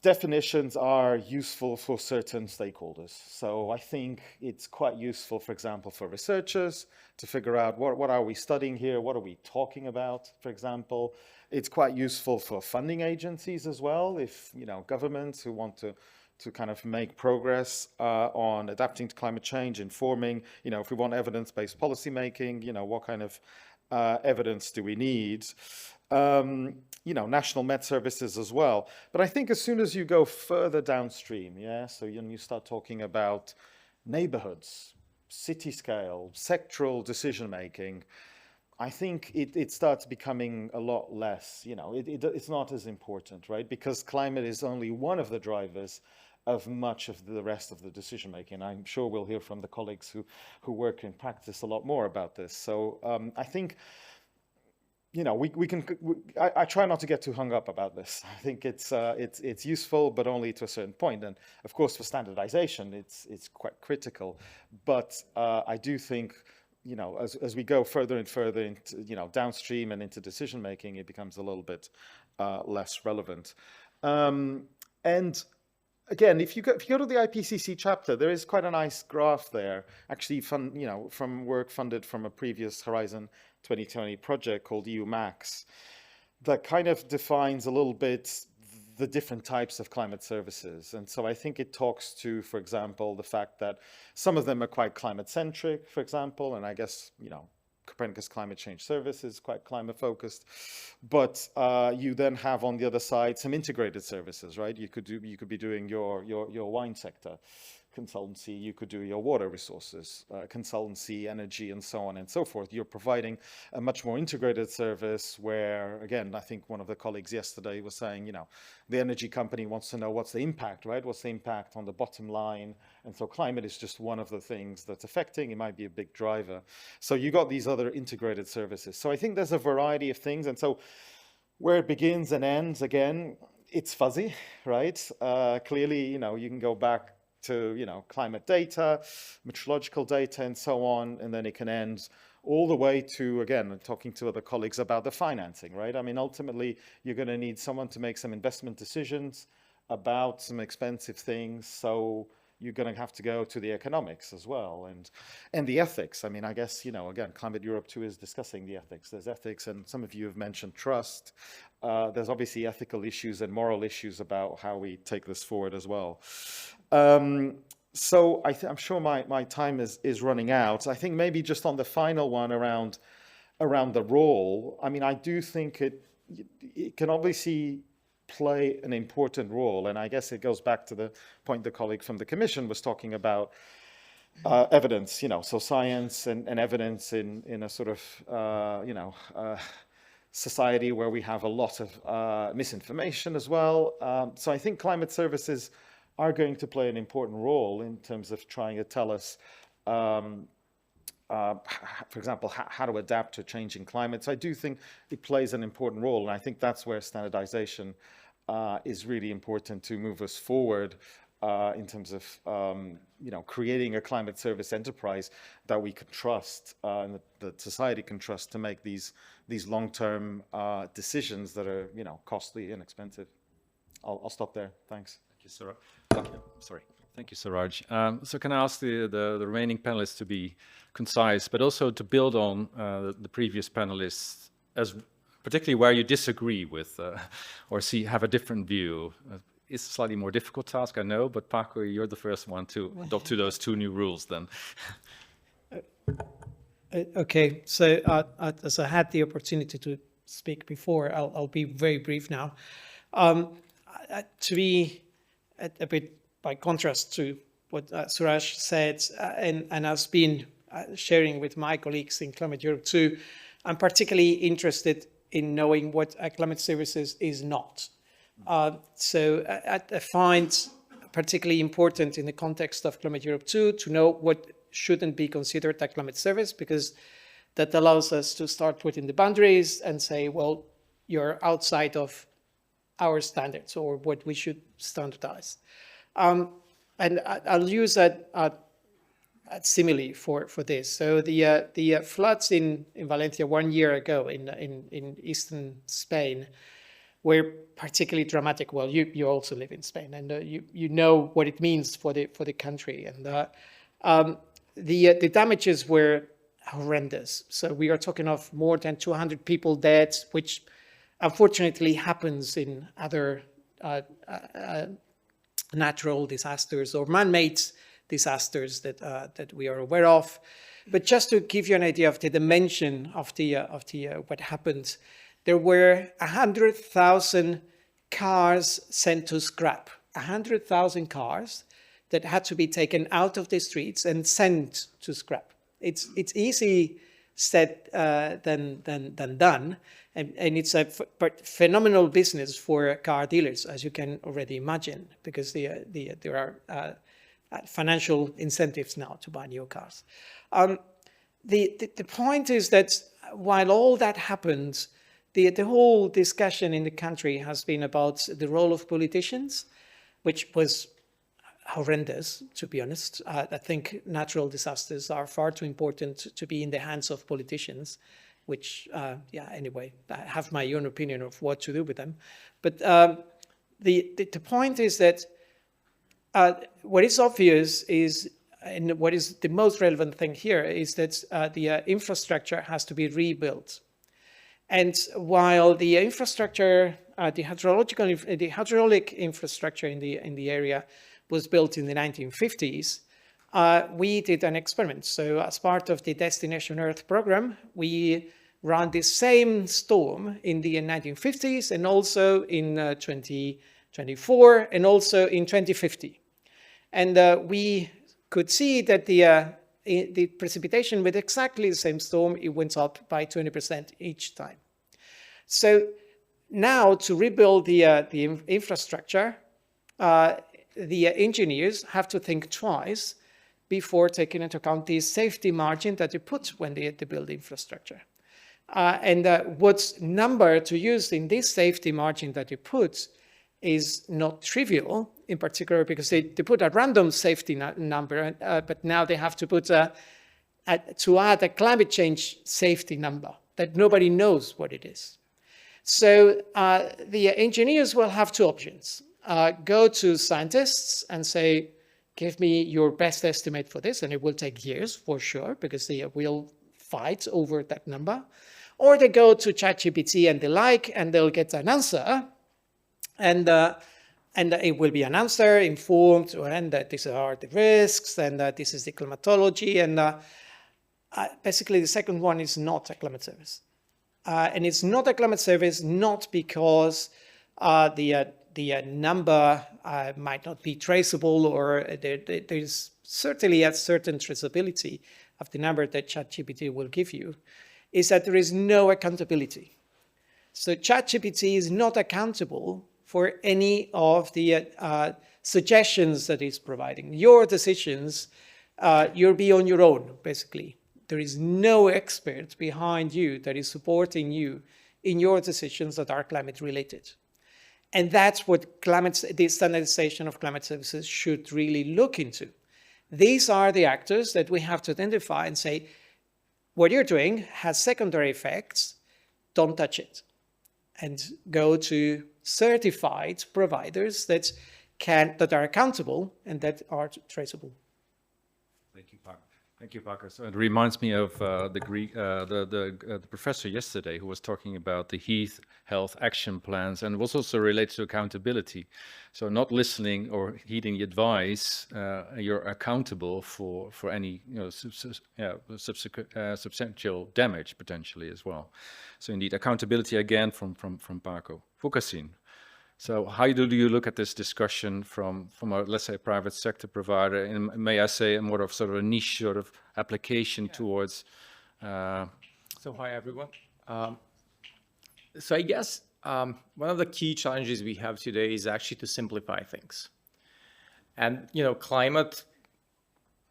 definitions are useful for certain stakeholders. So I think it's quite useful, for example, for researchers to figure out what are we studying here, what are we talking about, for example. It's quite useful for funding agencies as well, if, you know, governments who want to kind of make progress on adapting to climate change, informing, you know, if we want evidence-based policy making, you know, what kind of evidence do we need? You know, national Met services as well. But I think as soon as you go further downstream, yeah, so you start talking about neighborhoods, city scale, sectoral decision making, I think it starts becoming a lot less, you know, it's not as important, right? Because climate is only one of the drivers of much of the rest of the decision making. I'm sure we'll hear from the colleagues who work in practice a lot more about this. So I think, you know, I try not to get too hung up about this. I think it's useful, but only to a certain point. And of course, for standardization, it's quite critical. But I do think, you know, as we go further and further into, you know, downstream and into decision making, it becomes a little bit less relevant. And again, if you go to the IPCC chapter, there is quite a nice graph there, actually, you know, from work funded from a previous Horizon 2020 project called EU Max, that kind of defines a little bit the different types of climate services. And so I think it talks to, for example, the fact that some of them are quite climate centric, for example, and I guess, you know, Copernicus Climate Change Service is quite climate focused, but you then have on the other side some integrated services, right? You could be doing your wine sector consultancy, you could do your water resources consultancy, energy, and so on and so forth. You're providing a much more integrated service where, again, I think one of the colleagues yesterday was saying, you know, the energy company wants to know what's the impact, right? What's the impact on the bottom line? And so climate is just one of the things that's affecting. It might be a big driver. So you got these other integrated services. So I think there's a variety of things. And so where it begins and ends, again, it's fuzzy, right? Clearly, you know, you can go back to, you know, climate data, meteorological data, and so on, and then it can end all the way to, again, talking to other colleagues about the financing, right? I mean, ultimately, you're going to need someone to make some investment decisions about some expensive things, so you're going to have to go to the economics as well, and the ethics. I mean, I guess, you know, again, Climateurope2 is discussing the ethics. There's ethics, and some of you have mentioned trust. There's obviously ethical issues and moral issues about how we take this forward as well. So I'm sure my time is running out. I think maybe just on the final one around the role, I mean, I do think it can obviously play an important role. And I guess it goes back to the point the colleague from the Commission was talking about, evidence, you know, so science and evidence in a sort of, you know, society where we have a lot of misinformation as well. So I think climate services are going to play an important role in terms of trying to tell us, for example, how to adapt to changing climate. So I do think it plays an important role, and I think that's where standardization is really important to move us forward in terms of, you know, creating a climate service enterprise that we can trust and that society can trust to make these long-term decisions that are, you know, costly and expensive. I'll stop there. Thanks. Thank you, Suraj. Thank you, Suraj. So can I ask the remaining panelists to be concise, but also to build on the previous panelists, as particularly where you disagree with or have a different view. It's a slightly more difficult task, I know, but Paco, you're the first one to adopt to those two new rules then. Okay, so as I had the opportunity to speak before, I'll be very brief now. To be a bit by contrast to what Suraj said, and I've been sharing with my colleagues in Climateurope2, I'm particularly interested in knowing what climate services is not. So I find particularly important in the context of Climateurope2 to know what shouldn't be considered a climate service, because that allows us to start putting the boundaries and say, well, you're outside of our standards or what we should standardize. And I'll use a simile for this. So the floods in Valencia 1 year ago in eastern Spain were particularly dramatic. Well, you also live in Spain, and you know what it means for the country, and the damages were horrendous. So we are talking of more than 200 people dead, which unfortunately happens in other natural disasters or man-made disasters that we are aware of. But just to give you an idea of the dimension of what happened, there were 100,000 cars sent to scrap. 100,000 cars that had to be taken out of the streets and sent to scrap. It's easy said than done, and it's a phenomenal business for car dealers, as you can already imagine, because there are financial incentives now to buy new cars. The point is that while all that happened, the whole discussion in the country has been about the role of politicians, which was horrendous, to be honest. I think natural disasters are far too important to be in the hands of politicians, which, anyway, I have my own opinion of what to do with them. But the point is that what is obvious is, and what is the most relevant thing here, is that the infrastructure has to be rebuilt. And while the infrastructure, the hydraulic infrastructure in the area was built in the 1950s, we did an experiment. So as part of the Destination Earth program, we ran the same storm in the 1950s and also in 2024 and also in 2050. And we could see that the precipitation with exactly the same storm, it went up by 20% each time. So now to rebuild the infrastructure, the engineers have to think twice before taking into account the safety margin that they put when they build infrastructure. And what number to use in this safety margin that they put is not trivial, in particular because they put a random safety number, but now they have to put to add a climate change safety number that nobody knows what it is. So the engineers will have two options. Go to scientists and say, give me your best estimate for this, and it will take years for sure, because they will fight over that number. Or they go to ChatGPT and the like, and they'll get an answer, and it will be an answer informed, and that these are the risks, and this is the climatology, and basically the second one is not a climate service. And it's not a climate service not because the number might not be traceable, or there's certainly a certain traceability of the number that ChatGPT will give you, is that there is no accountability. So ChatGPT is not accountable for any of the suggestions that it's providing. Your decisions, you'll be on your own, basically. There is no expert behind you that is supporting you in your decisions that are climate related. And that's what the standardization of climate services should really look into. These are the actors that we have to identify and say, what you're doing has secondary effects, don't touch it. And go to certified providers that are accountable and that are traceable. Thank you, Paco. Thank you, Paco. So it reminds me of the professor yesterday who was talking about the heat health action plans, and was also related to accountability. So not listening or heeding the advice, you're accountable for any substantial damage potentially as well. So indeed, accountability again from Paco. Vukasin. So how do you look at this discussion from a, let's say, private sector provider, and may I say a more of sort of a niche sort of application towards... So hi, everyone. So I guess one of the key challenges we have today is actually to simplify things. And, climate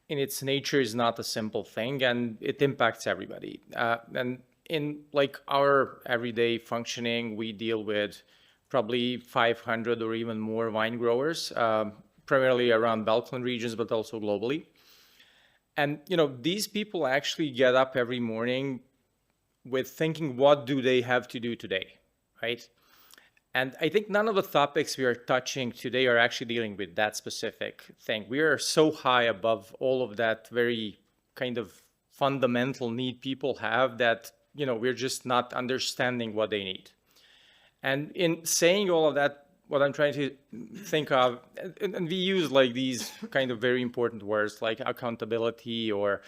in its nature is not a simple thing, and it impacts everybody. And in like our everyday functioning, we deal with probably 500 or even more wine growers, primarily around Balkan regions, but also globally. And, these people actually get up every morning with thinking, what do they have to do today, right? And I think none of the topics we are touching today are actually dealing with that specific thing. We are so high above all of that very kind of fundamental need people have that, we're just not understanding what they need. And in saying all of that, what I'm trying to think of, and we use like these kind of very important words like accountability or,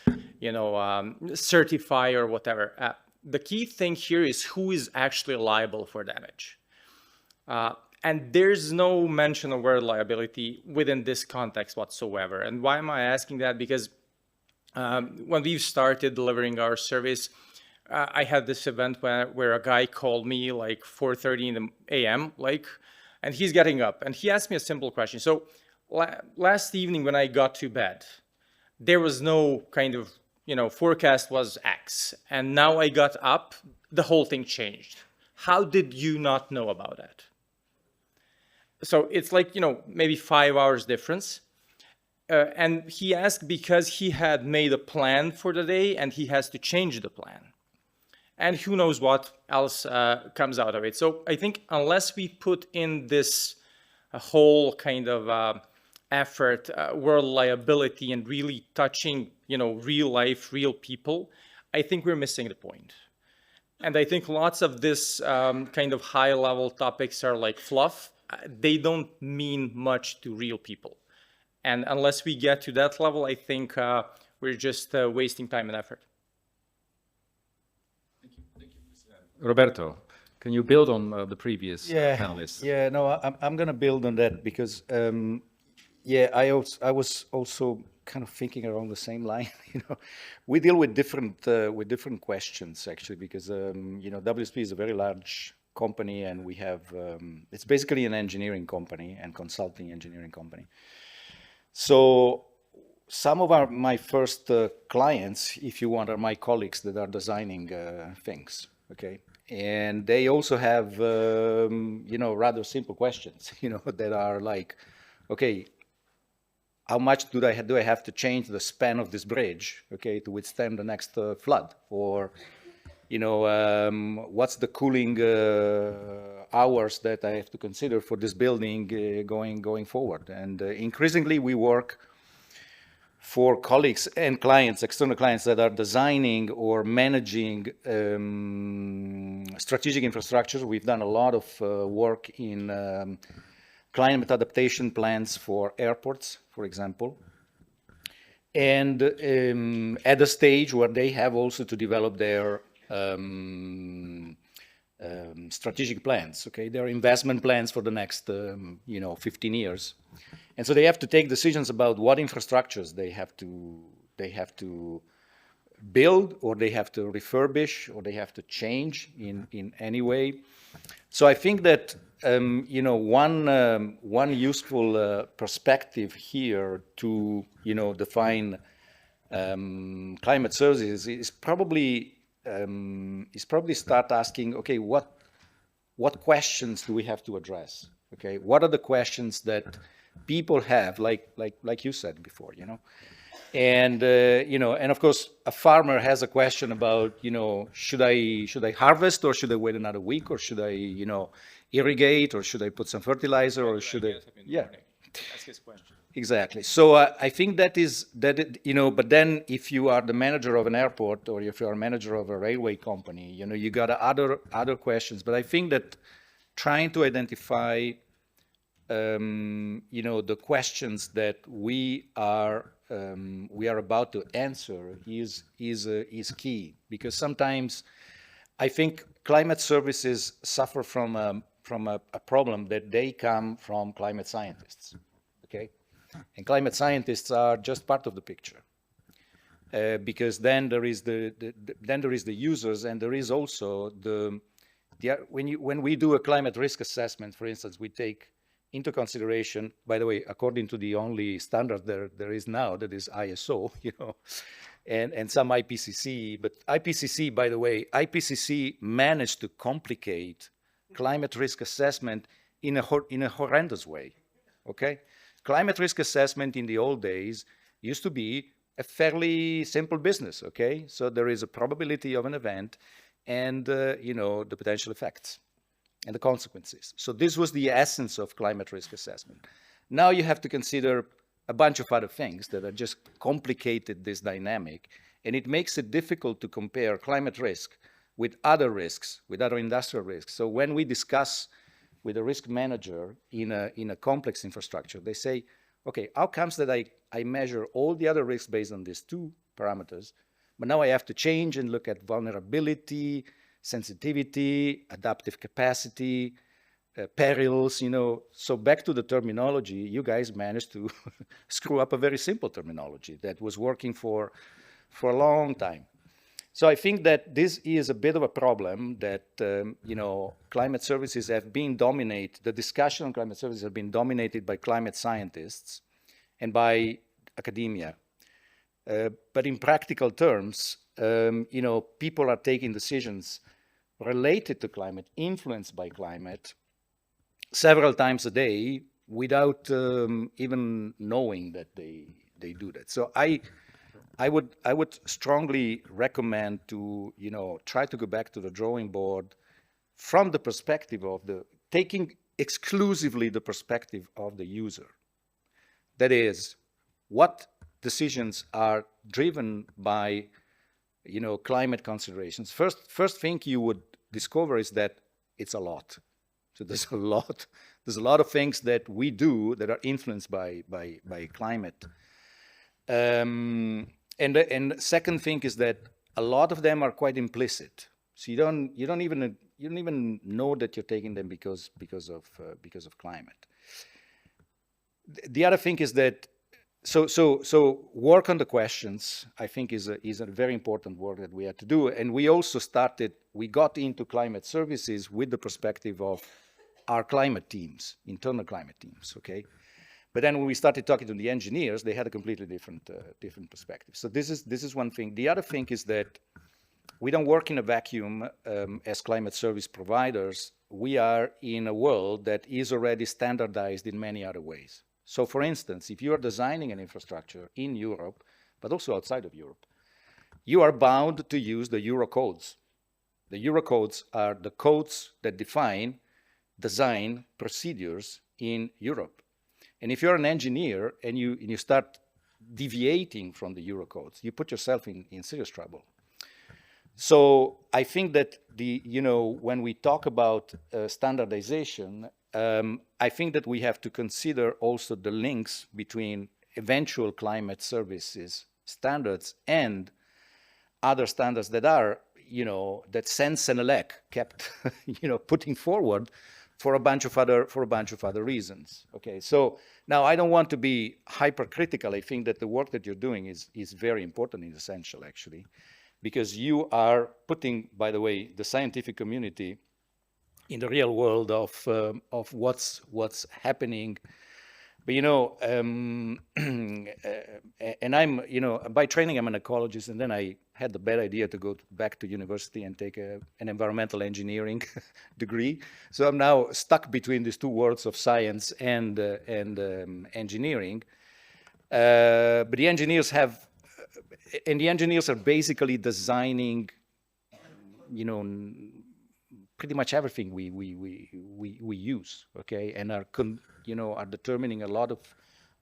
certify or whatever. The key thing here is who is actually liable for damage. And there's no mention of word liability within this context whatsoever. And why am I asking that? Because when we've started delivering our service, I had this event where a guy called me like 4:30 in the a.m. And he's getting up and he asked me a simple question. So last evening when I got to bed, there was no kind of, forecast was X. And now I got up, the whole thing changed. How did you not know about that? So it's like, maybe 5 hours difference. And he asked because he had made a plan for the day and he has to change the plan. And who knows what else comes out of it. So I think unless we put in this whole kind of effort, world liability and really touching, real life, real people, I think we're missing the point. And I think lots of this kind of high level topics are like fluff. They don't mean much to real people. And unless we get to that level, I think we're just wasting time and effort. Roberto, can you build on the previous panelists? Yeah, no, I'm going to build on that because, I was also kind of thinking along the same line. We deal with different questions actually because WSP is a very large company and we have it's basically an engineering company and consulting engineering company. So some of my first clients, if you want, are my colleagues that are designing things. Okay, and they also have rather simple questions, that are like, okay, how much do I have to change the span of this bridge, okay, to withstand the next flood, or what's the cooling hours that I have to consider for this building going forward? And increasingly, we work for colleagues and clients, external clients that are designing or managing strategic infrastructure. We've done a lot of work in climate adaptation plans for airports, for example. And at a stage where they have also to develop their strategic plans, okay? Their investment plans for the next, 15 years. And so they have to take decisions about what infrastructures they have to build, or they have to refurbish, or they have to change in any way. So I think that one useful perspective here to define climate services is probably start asking, okay, what questions do we have to address? Okay, what are the questions that people have, like you said before, and and of course a farmer has a question about, should I harvest, or should I wait another week, or should I irrigate, or should I put some fertilizer, or should I? Yeah, that's his question. Exactly. So I think but then if you are the manager of an airport, or if you are a manager of a railway company, you got other questions. But I think that trying to identify the questions that we are about to answer is key, because sometimes I think climate services suffer from a problem that they come from climate scientists. Okay, and climate scientists are just part of the picture, because then there is the users, and there is also when we do a climate risk assessment, for instance, we take into consideration, by the way, according to the only standard there is now, that is ISO, and some IPCC. But IPCC, by the way, IPCC managed to complicate climate risk assessment in a horrendous way. Okay, climate risk assessment in the old days used to be a fairly simple business. Okay, so there is a probability of an event, and the potential effects. and the consequences. So this was the essence of climate risk assessment. Now you have to consider a bunch of other things that are just complicated this dynamic, and it makes it difficult to compare climate risk with other risks, with other industrial risks. So when we discuss with a risk manager in a complex infrastructure, they say, okay, how comes that I measure all the other risks based on these two parameters, but now I have to change and look at vulnerability, sensitivity, adaptive capacity, perils, you know. So back to the terminology, you guys managed to screw up a very simple terminology that was working for a long time. So I think that this is a bit of a problem that, you know, climate services have been dominated, the discussion on climate services have been dominated by climate scientists and by academia. But in practical terms, you know, people are taking decisions related to climate, influenced by climate, several times a day without even knowing that they do that. So I would strongly recommend to, you know, try to go back to the drawing board from the perspective of taking exclusively the perspective of the user. That is, what decisions are driven by, you know, climate considerations. First thing you would discover is that it's a lot. So there's a lot of things that we do that are influenced by climate. And the second thing is that a lot of them are quite implicit. So you don't even know that you're taking them because of climate. The other thing is that so work on the questions, I think, is a very important work that we had to do. And we also we got into climate services with the perspective of our climate teams, internal climate teams, okay? But then when we started talking to the engineers, they had a completely different perspective. So this is one thing. The other thing is that we don't work in a vacuum as climate service providers. We are in a world that is already standardized in many other ways. So for instance, if you are designing an infrastructure in Europe, but also outside of Europe, you are bound to use the Euro codes. The Euro codes are the codes that define design procedures in Europe. And if you're an engineer and you start deviating from the Euro codes, you put yourself in serious trouble. So I think that when we talk about standardization, I think that we have to consider also the links between eventual climate services standards and other standards that are, that Sense and Elec kept, putting forward for a bunch of other reasons. Okay, so now I don't want to be hypercritical. I think that the work that you're doing is very important and essential, actually, because you are putting, by the way, the scientific community in the real world of what's happening. But and I'm, by training I'm an ecologist, and then I had the bad idea to go back to university and take an environmental engineering degree. So I'm now stuck between these two worlds of science and engineering. But the engineers are basically designing, pretty much everything we use, okay, and are determining a lot of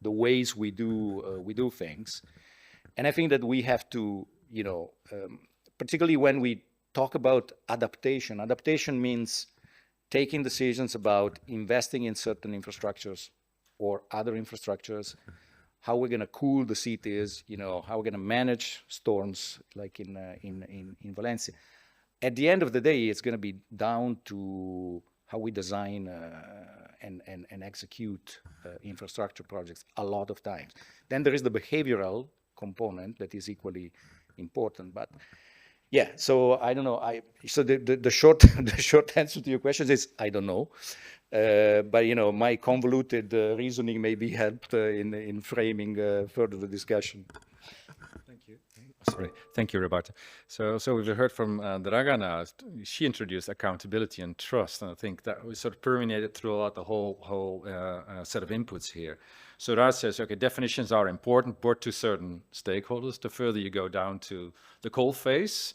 the ways we do things. And I think that we have to, particularly when we talk about adaptation. Adaptation means taking decisions about investing in certain infrastructures or other infrastructures, how we're going to cool the cities, how we're going to manage storms, like in Valencia. At the end of the day, it's going to be down to how we design and execute infrastructure projects a lot of times. Then there is the behavioral component that is equally important. But yeah, so I don't know. So the short answer to your question is I don't know. But my convoluted reasoning may be helped in framing further the discussion. Sorry. Thank you, Roberta. So we've heard from Draga now. She introduced accountability and trust, and I think that was sort of permeated throughout the whole set of inputs here. So that says, okay, definitions are important, but to certain stakeholders. The further you go down to the coal face,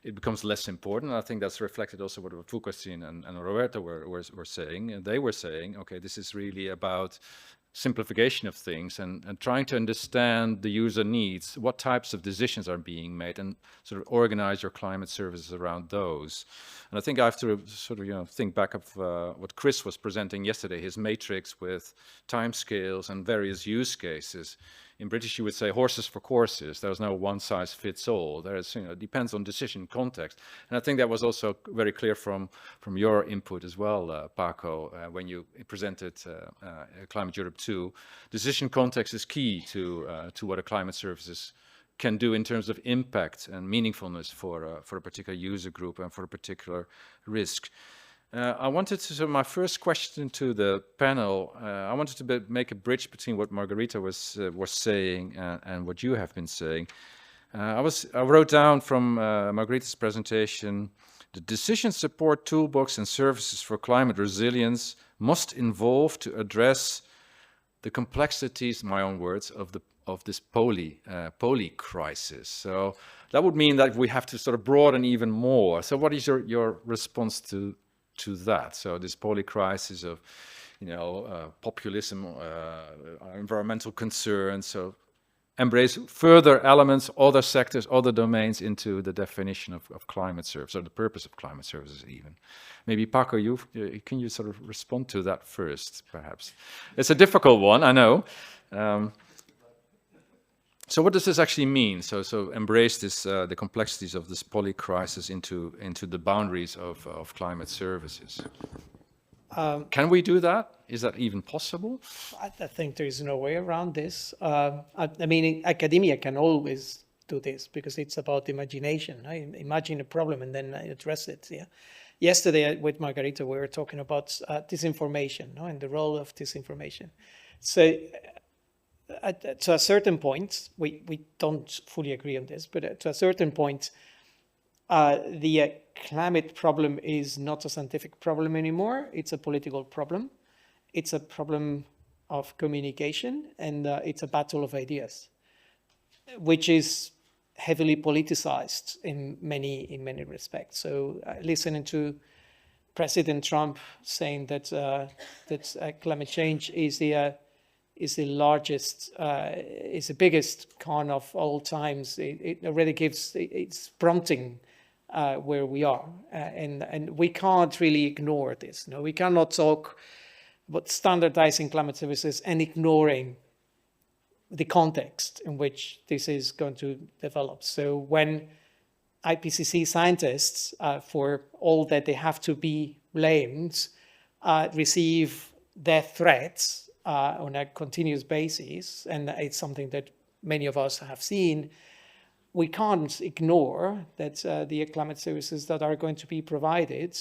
it becomes less important. I think that's reflected also what Fukasin and Roberto were saying. And they were saying, okay, this is really about simplification of things and trying to understand the user needs, what types of decisions are being made, and sort of organize your climate services around those. And I think I have to sort of, think back of what Chris was presenting yesterday, his matrix with timescales and various use cases. In British, you would say horses for courses. There's no one size fits all. There's, it depends on decision context. And I think that was also very clear from your input as well, Paco, when you presented Climate Europe 2. Decision context is key to what a climate services can do in terms of impact and meaningfulness for a particular user group and for a particular risk. I wanted to, so my first question to the panel, I wanted to make a bridge between what Margarita was saying and what you have been saying. I wrote down from Margarita's presentation, the decision support toolbox and services for climate resilience must involve to address the complexities, my own words, of this poly crisis. So that would mean that we have to sort of broaden even more. So what is your response to that? So this poly crisis of, populism, environmental concerns, so embrace further elements, other sectors, other domains into the definition of climate services, or the purpose of climate services even. Maybe Paco, can you sort of respond to that first, perhaps? It's a difficult one, I know. So what does this actually mean? So embrace this, the complexities of this poly crisis into the boundaries of climate services. Can we do that? Is that even possible? I think there is no way around this. I mean, academia can always do this because it's about imagination. I imagine a problem and then I address it. Yeah. Yesterday with Margarita, we were talking about disinformation, and the role of disinformation. So to a certain point, we don't fully agree on this, but to a certain point, the climate problem is not a scientific problem anymore. It's a political problem. It's a problem of communication, and it's a battle of ideas, which is heavily politicized in many respects. So listening to President Trump saying that climate change is the largest, is the biggest con of all times. It already it's prompting where we are, and we can't really ignore this. No, we cannot talk about standardizing climate services and ignoring the context in which this is going to develop. So when IPCC scientists, for all that they have to be blamed, receive death threats on a continuous basis, and it's something that many of us have seen, we can't ignore that the climate services that are going to be provided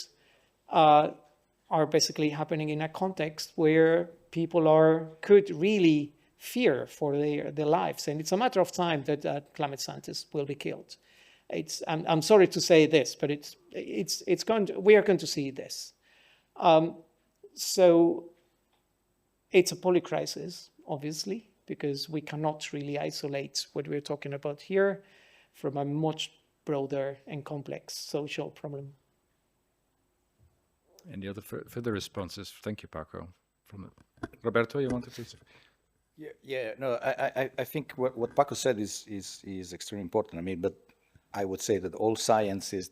are basically happening in a context where people could really fear for their lives, and it's a matter of time that climate scientists will be killed. I'm sorry to say this, but we are going to see this. So it's a polycrisis, obviously, because we cannot really isolate what we're talking about here from a much broader and complex social problem. Any other further responses? Thank you, Paco. Roberto, you wanted to say? No, I think what Paco said is extremely important. I mean, but I would say that all science is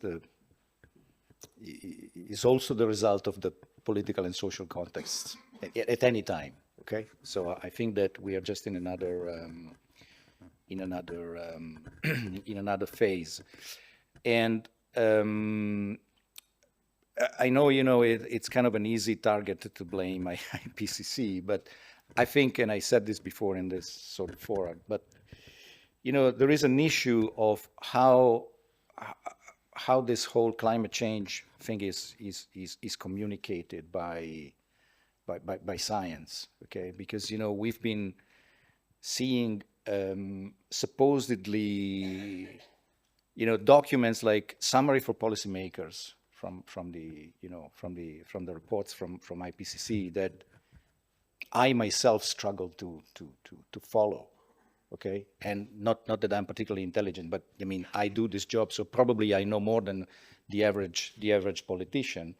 also the result of the political and social context at any time. Okay, so I think that we are just in another phase, and I know it's kind of an easy target to blame IPCC, but I think, and I said this before in this sort of forum, but there is an issue of how this whole climate change thing is communicated by science, okay? Because we've been seeing supposedly documents like summary for policymakers from the reports from IPCC that I myself struggle to follow. okay? And not that I'm particularly intelligent, but I mean, I do this job, so probably I know more than the average politician.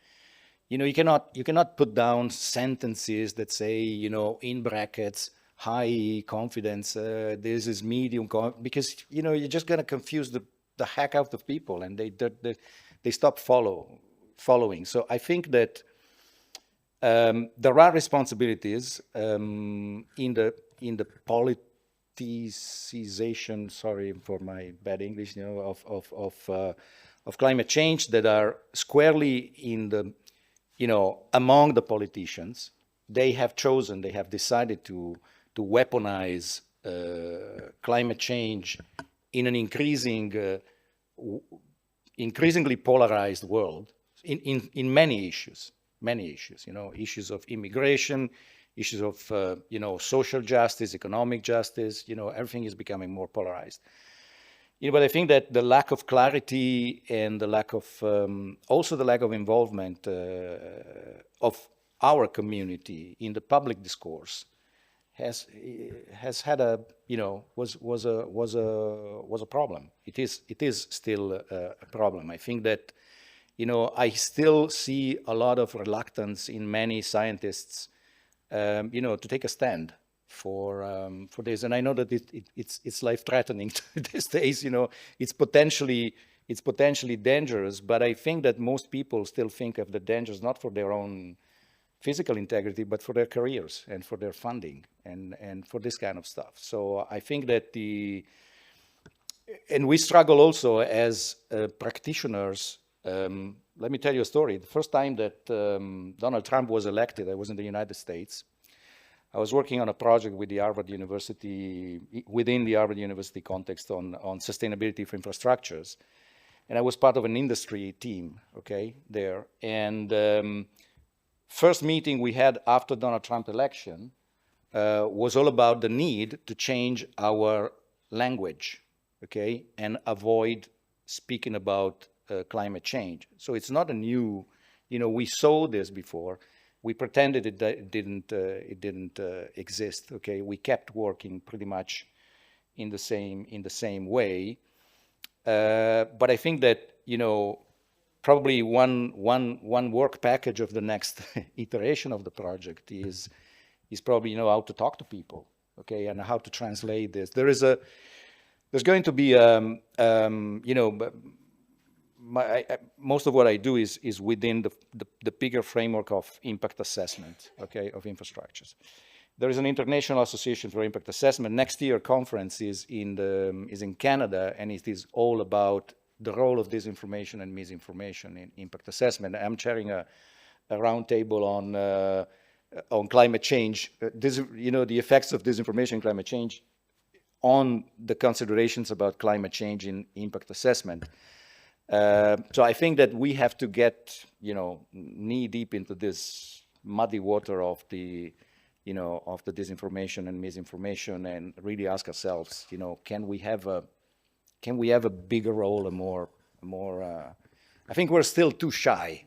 You know, you cannot put down sentences that say, you know, in brackets, high confidence, this is medium, because, you know, you're just going to confuse the heck out of people, and they stop following. So I think that there are responsibilities in the politicization, sorry for my bad English, you know, of climate change that are squarely in the, you know, among the politicians. They have decided to weaponize climate change in an increasingly polarized world in many issues, you know, issues of immigration, issues of, you know, social justice, economic justice, you know, everything is becoming more polarized. You know, but I think that the lack of clarity and the lack of, also the lack of involvement of our community in the public discourse has had a, you know, was a problem. It is still a problem. I think that, you know, I still see a lot of reluctance in many scientists, you know, to take a stand for this. And I know that it's life-threatening these days. You know, it's potentially dangerous. But I think that most people still think of the dangers not for their own physical integrity, but for their careers and for their funding and for this kind of stuff. So I think that and we struggle also as practitioners. Let me tell you a story. The first time that Donald Trump was elected, I was in the United States. I was working on a project with the Harvard University, within the Harvard University context on sustainability for infrastructures. And I was part of an industry team, okay, there. And first meeting we had after Donald Trump election was all about the need to change our language, okay, and avoid speaking about climate change. So it's not a new, you know, we saw this before. We pretended it didn't exist. Okay, we kept working pretty much in the same way. But I think that, you know, probably one work package of the next iteration of the project is probably, you know, how to talk to people, okay, and how to translate this. There's going to be you know, most of what I do is within the bigger framework of impact assessment, okay, of infrastructures. There is an International Association for Impact Assessment. Next year conference is in Canada, and it is all about the role of disinformation and misinformation in impact assessment. I'm chairing a roundtable on climate change. You know, the effects of disinformation and climate change on the considerations about climate change in impact assessment. So I think that we have to get, you know, knee deep into this muddy water of the, you know, of the disinformation and misinformation, and really ask ourselves, you know, can we have a bigger role, a more I think we're still too shy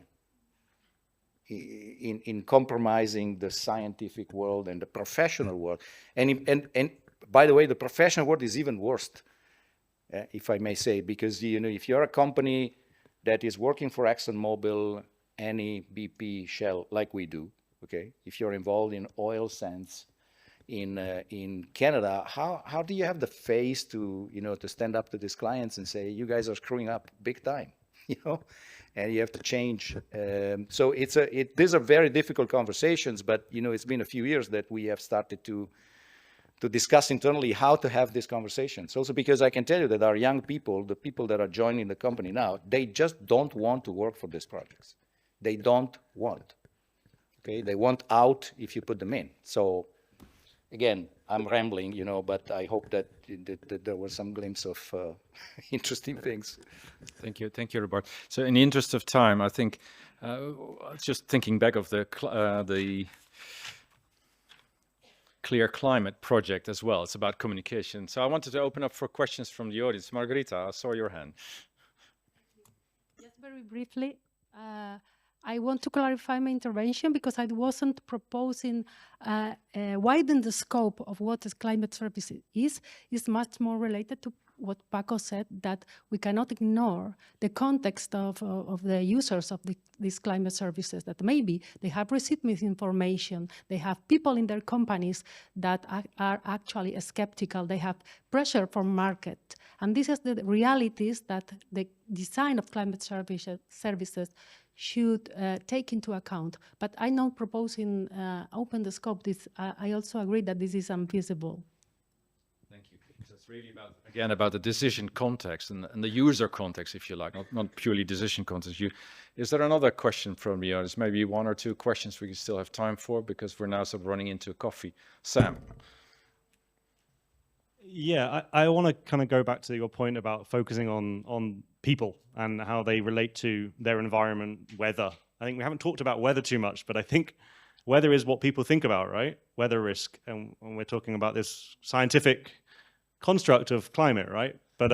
in compromising the scientific world and the professional world. And by the way, the professional world is even worse, if I may say, because, you know, if you're a company that is working for ExxonMobil, Eni, BP, Shell, like we do, okay, if you're involved in oil sands in Canada, how do you have the face to, you know, to stand up to these clients and say, you guys are screwing up big time, you know, and you have to change. So these are very difficult conversations, but, you know, it's been a few years that we have started to discuss internally how to have these conversations. Also because I can tell you that our young people, the people that are joining the company now, they just don't want to work for these projects. They don't want. Okay, they want out if you put them in. So again, I'm rambling, you know, but I hope that there was some glimpse of interesting things. Thank you, Robert. So in the interest of time, I think just thinking back of the Clear Climate project as well. It's about communication. So I wanted to open up for questions from the audience. Margarita, I saw your hand. Just very briefly, I want to clarify my intervention because I wasn't proposing widen the scope of what climate service is. It's much more related to what Paco said, that we cannot ignore the context of the users of these climate services, that maybe they have received misinformation, they have people in their companies that are actually skeptical, they have pressure from market. And this is the realities that the design of climate services should take into account. But I'm not proposing open the scope. I also agree that this is unfeasible. Thank you. Because it's really about the decision context and the user context, if you like, not purely decision context. Is there another question from the audience? Maybe one or two questions we still have time for, because we're now sort of running into coffee. Sam. Yeah, I want to kind of go back to your point about focusing on people and how they relate to their environment, weather. I think we haven't talked about weather too much, but I think weather is what people think about, right? Weather risk, and we're talking about this scientific construct of climate, right? But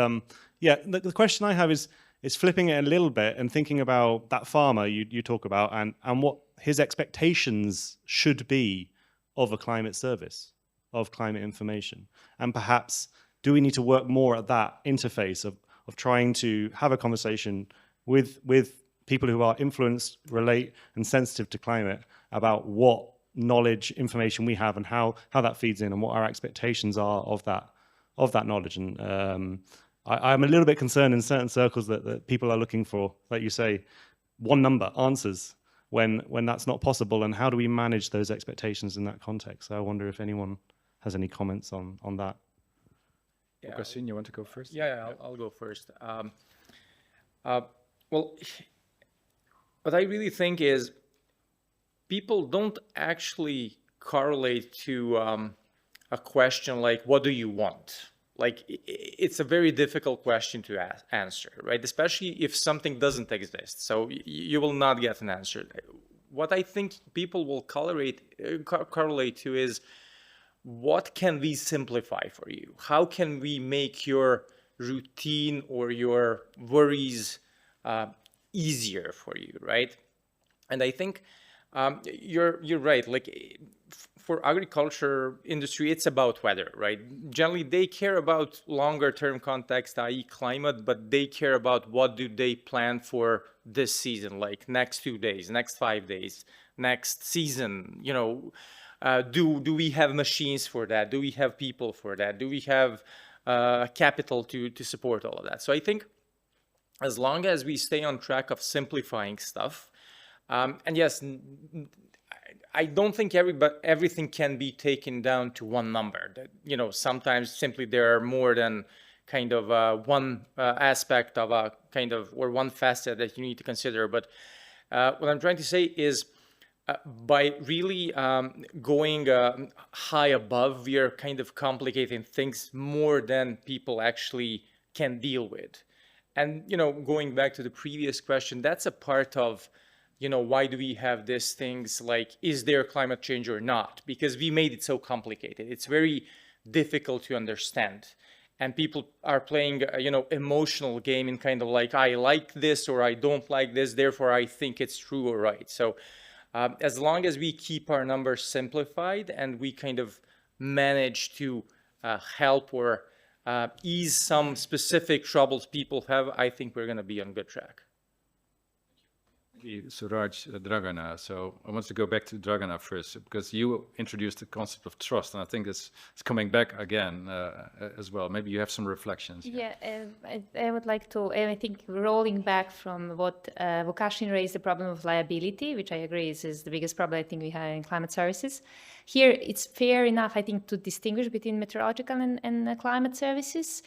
yeah, the question I have is flipping it a little bit and thinking about that farmer you talk about and what his expectations should be of a climate service, of climate information. And perhaps, do we need to work more at that interface of trying to have a conversation with people who are influenced, relate, and sensitive to climate about what knowledge, information we have and how that feeds in and what our expectations are of that knowledge. And I'm a little bit concerned in certain circles that people are looking for, like you say, one number answers when that's not possible. And how do we manage those expectations in that context? So I wonder if anyone has any comments on that. Yeah. Kruizinga, you want to go first? Yeah, I'll go first. Well, what I really think is people don't actually correlate to a question like, what do you want? Like, it's a very difficult question to answer, right? Especially if something doesn't exist. So you will not get an answer. What I think people will correlate to is, what can we simplify for you? How can we make your routine or your worries easier for you, right? And I think you're right. Like, for agriculture industry, it's about weather, right? Generally, they care about longer term context, i.e. climate, but they care about what do they plan for this season, like next 2 days, next 5 days, next season, you know. Do we have machines for that? Do we have people for that? Do we have capital to support all of that? So I think as long as we stay on track of simplifying stuff, and yes, I don't think everything can be taken down to one number. That, you know, sometimes simply there are more than kind of one aspect of a kind of, or one facet that you need to consider. But what I'm trying to say is, by really going high above, we are kind of complicating things more than people actually can deal with. And, you know, going back to the previous question, that's a part of, you know, why do we have these things like, is there climate change or not? Because we made it so complicated. It's very difficult to understand. And people are playing, you know, emotional game in kind of like, I like this or I don't like this, therefore I think it's true or right. So as long as we keep our numbers simplified and we kind of manage to help or ease some specific troubles people have, I think we're going to be on good track. Suraj, Dragana. So I want to go back to Dragana first, because you introduced the concept of trust, and I think it's coming back again as well. Maybe you have some reflections. Yeah, I would like to, I think rolling back from what Vukashin raised, the problem of liability, which I agree is the biggest problem I think we have in climate services. Here, it's fair enough, I think, to distinguish between meteorological and climate services.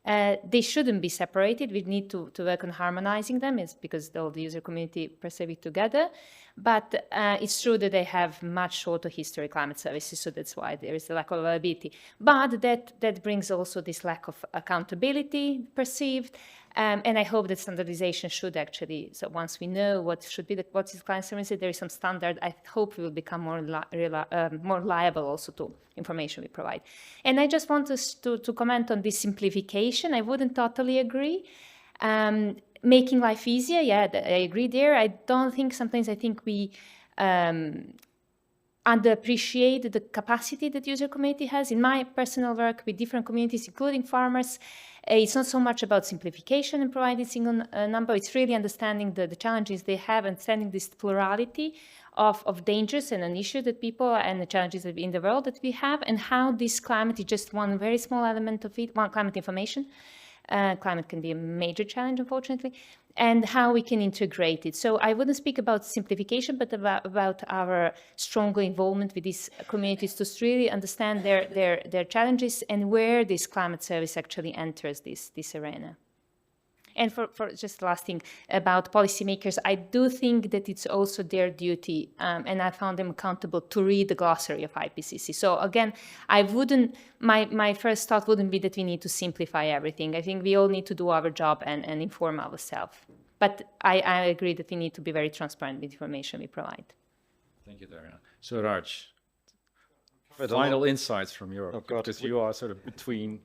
They shouldn't be separated. We need to work on harmonizing them. It's because all the user community perceive it together. But it's true that they have much shorter history, climate services, so that's why there is a lack of reliability. But that brings also this lack of accountability perceived. And I hope that standardization should actually, so once we know what should be what is climate service, there is some standard, I hope we will become more liable also to information we provide. And I just want us to comment on this simplification. I wouldn't totally agree. making life easier, yeah, I agree there. I don't think sometimes I think we underappreciate the capacity that user community has. In my personal work with different communities, including farmers, it's not so much about simplification and providing single number. It's really understanding the challenges they have, understanding this plurality of dangers and an issue that people and the challenges in the world that we have, and how this climate is just one very small element of it, one climate information. Climate can be a major challenge, unfortunately, and how we can integrate it. So I wouldn't speak about simplification, but about our stronger involvement with these communities to really understand their challenges and where this climate service actually enters this arena. And for just the last thing about policymakers, I do think that it's also their duty, and I found them accountable to read the glossary of IPCC. So again, I wouldn't, my first thought wouldn't be that we need to simplify everything. I think we all need to do our job and inform ourselves. But I agree that we need to be very transparent with the information we provide. Thank you, Daria. So Raj, final insights from Europe, because you are sort of between.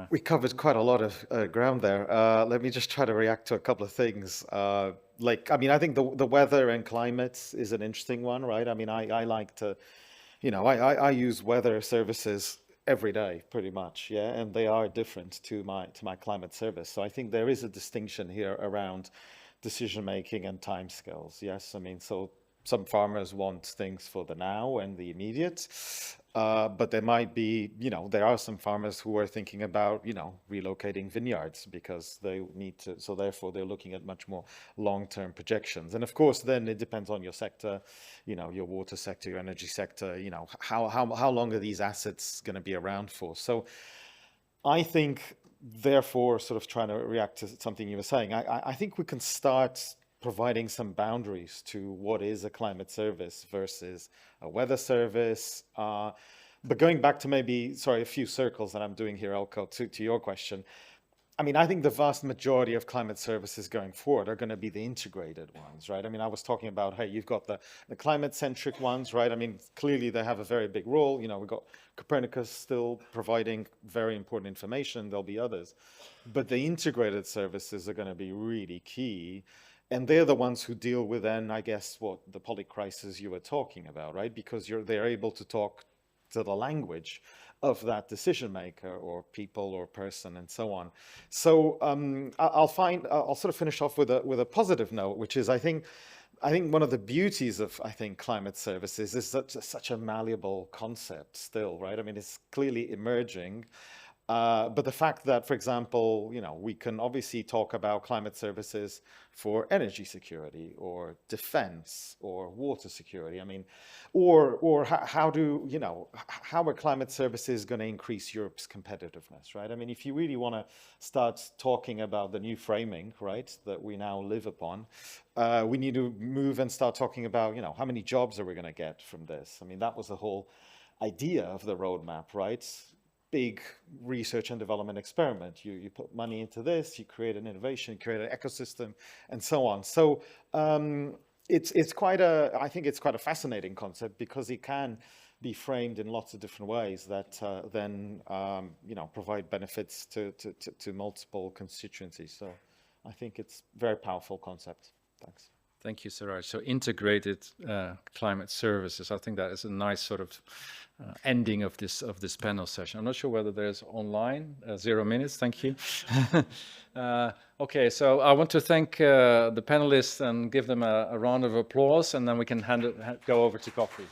We covered quite a lot of ground there. Let me just try to react to a couple of things. I think the weather and climate is an interesting one, right? I mean, I like to, I use weather services every day, pretty much, yeah, and they are different to my climate service. So I think there is a distinction here around decision making and timescales. Yes, I mean, so some farmers want things for the now and the immediate. But there might be, there are some farmers who are thinking about, relocating vineyards because they need to, so therefore they're looking at much more long-term projections. And of course, then it depends on your sector, your water sector, your energy sector, how long are these assets going to be around for? So I think, therefore, sort of trying to react to something you were saying, I think we can start providing some boundaries to what is a climate service versus a weather service. But going back to a few circles that I'm doing here, Eelco, to your question. I mean, I think the vast majority of climate services going forward are going to be the integrated ones, right? I mean, I was talking about, hey, you've got the climate-centric ones, right? I mean, clearly they have a very big role. We've got Copernicus still providing very important information. There'll be others. But the integrated services are going to be really key. And they're the ones who deal with then, I guess, the polycrisis you were talking about, right? Because they're able to talk to the language of that decision maker or people or person and so on. So I'll sort of finish off with a positive note, which is I think one of the beauties of climate services is such a malleable concept still, right? I mean, it's clearly emerging. But the fact that, for example, we can obviously talk about climate services for energy security or defense or water security. I mean, or how are climate services going to increase Europe's competitiveness, right? I mean, if you really want to start talking about the new framing, right, that we now live upon, we need to move and start talking about, how many jobs are we going to get from this? I mean, that was the whole idea of the roadmap, right? Big research and development experiment. You put money into this, you create an innovation, create an ecosystem, and so on. So it's quite a fascinating concept because it can be framed in lots of different ways that then provide benefits to multiple constituencies. So I think it's a very powerful concept. Thanks. Thank you, Suraj. So integrated climate services. I think that is a nice sort of ending of this panel session. I'm not sure whether there's online 0 minutes. Thank you. Okay, so I want to thank the panelists and give them a round of applause, and then we can go over to coffee.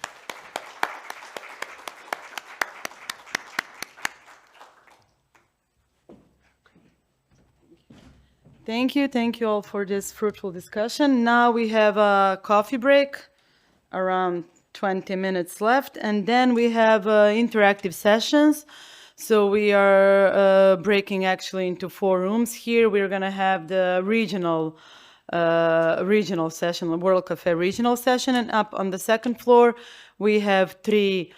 Thank you all for this fruitful discussion. Now we have a coffee break, around 20 minutes left, and then we have interactive sessions. So we are breaking actually into 4 rooms here. We're going to have the regional session, the World Cafe regional session, and up on the 2nd floor we have 3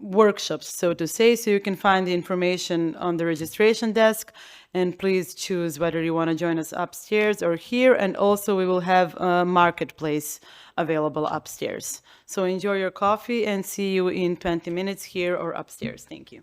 workshops, so to say. So you can find the information on the registration desk, and please choose whether you want to join us upstairs or here. And also we will have a marketplace available upstairs. So enjoy your coffee and see you in 20 minutes here or upstairs. Thank you.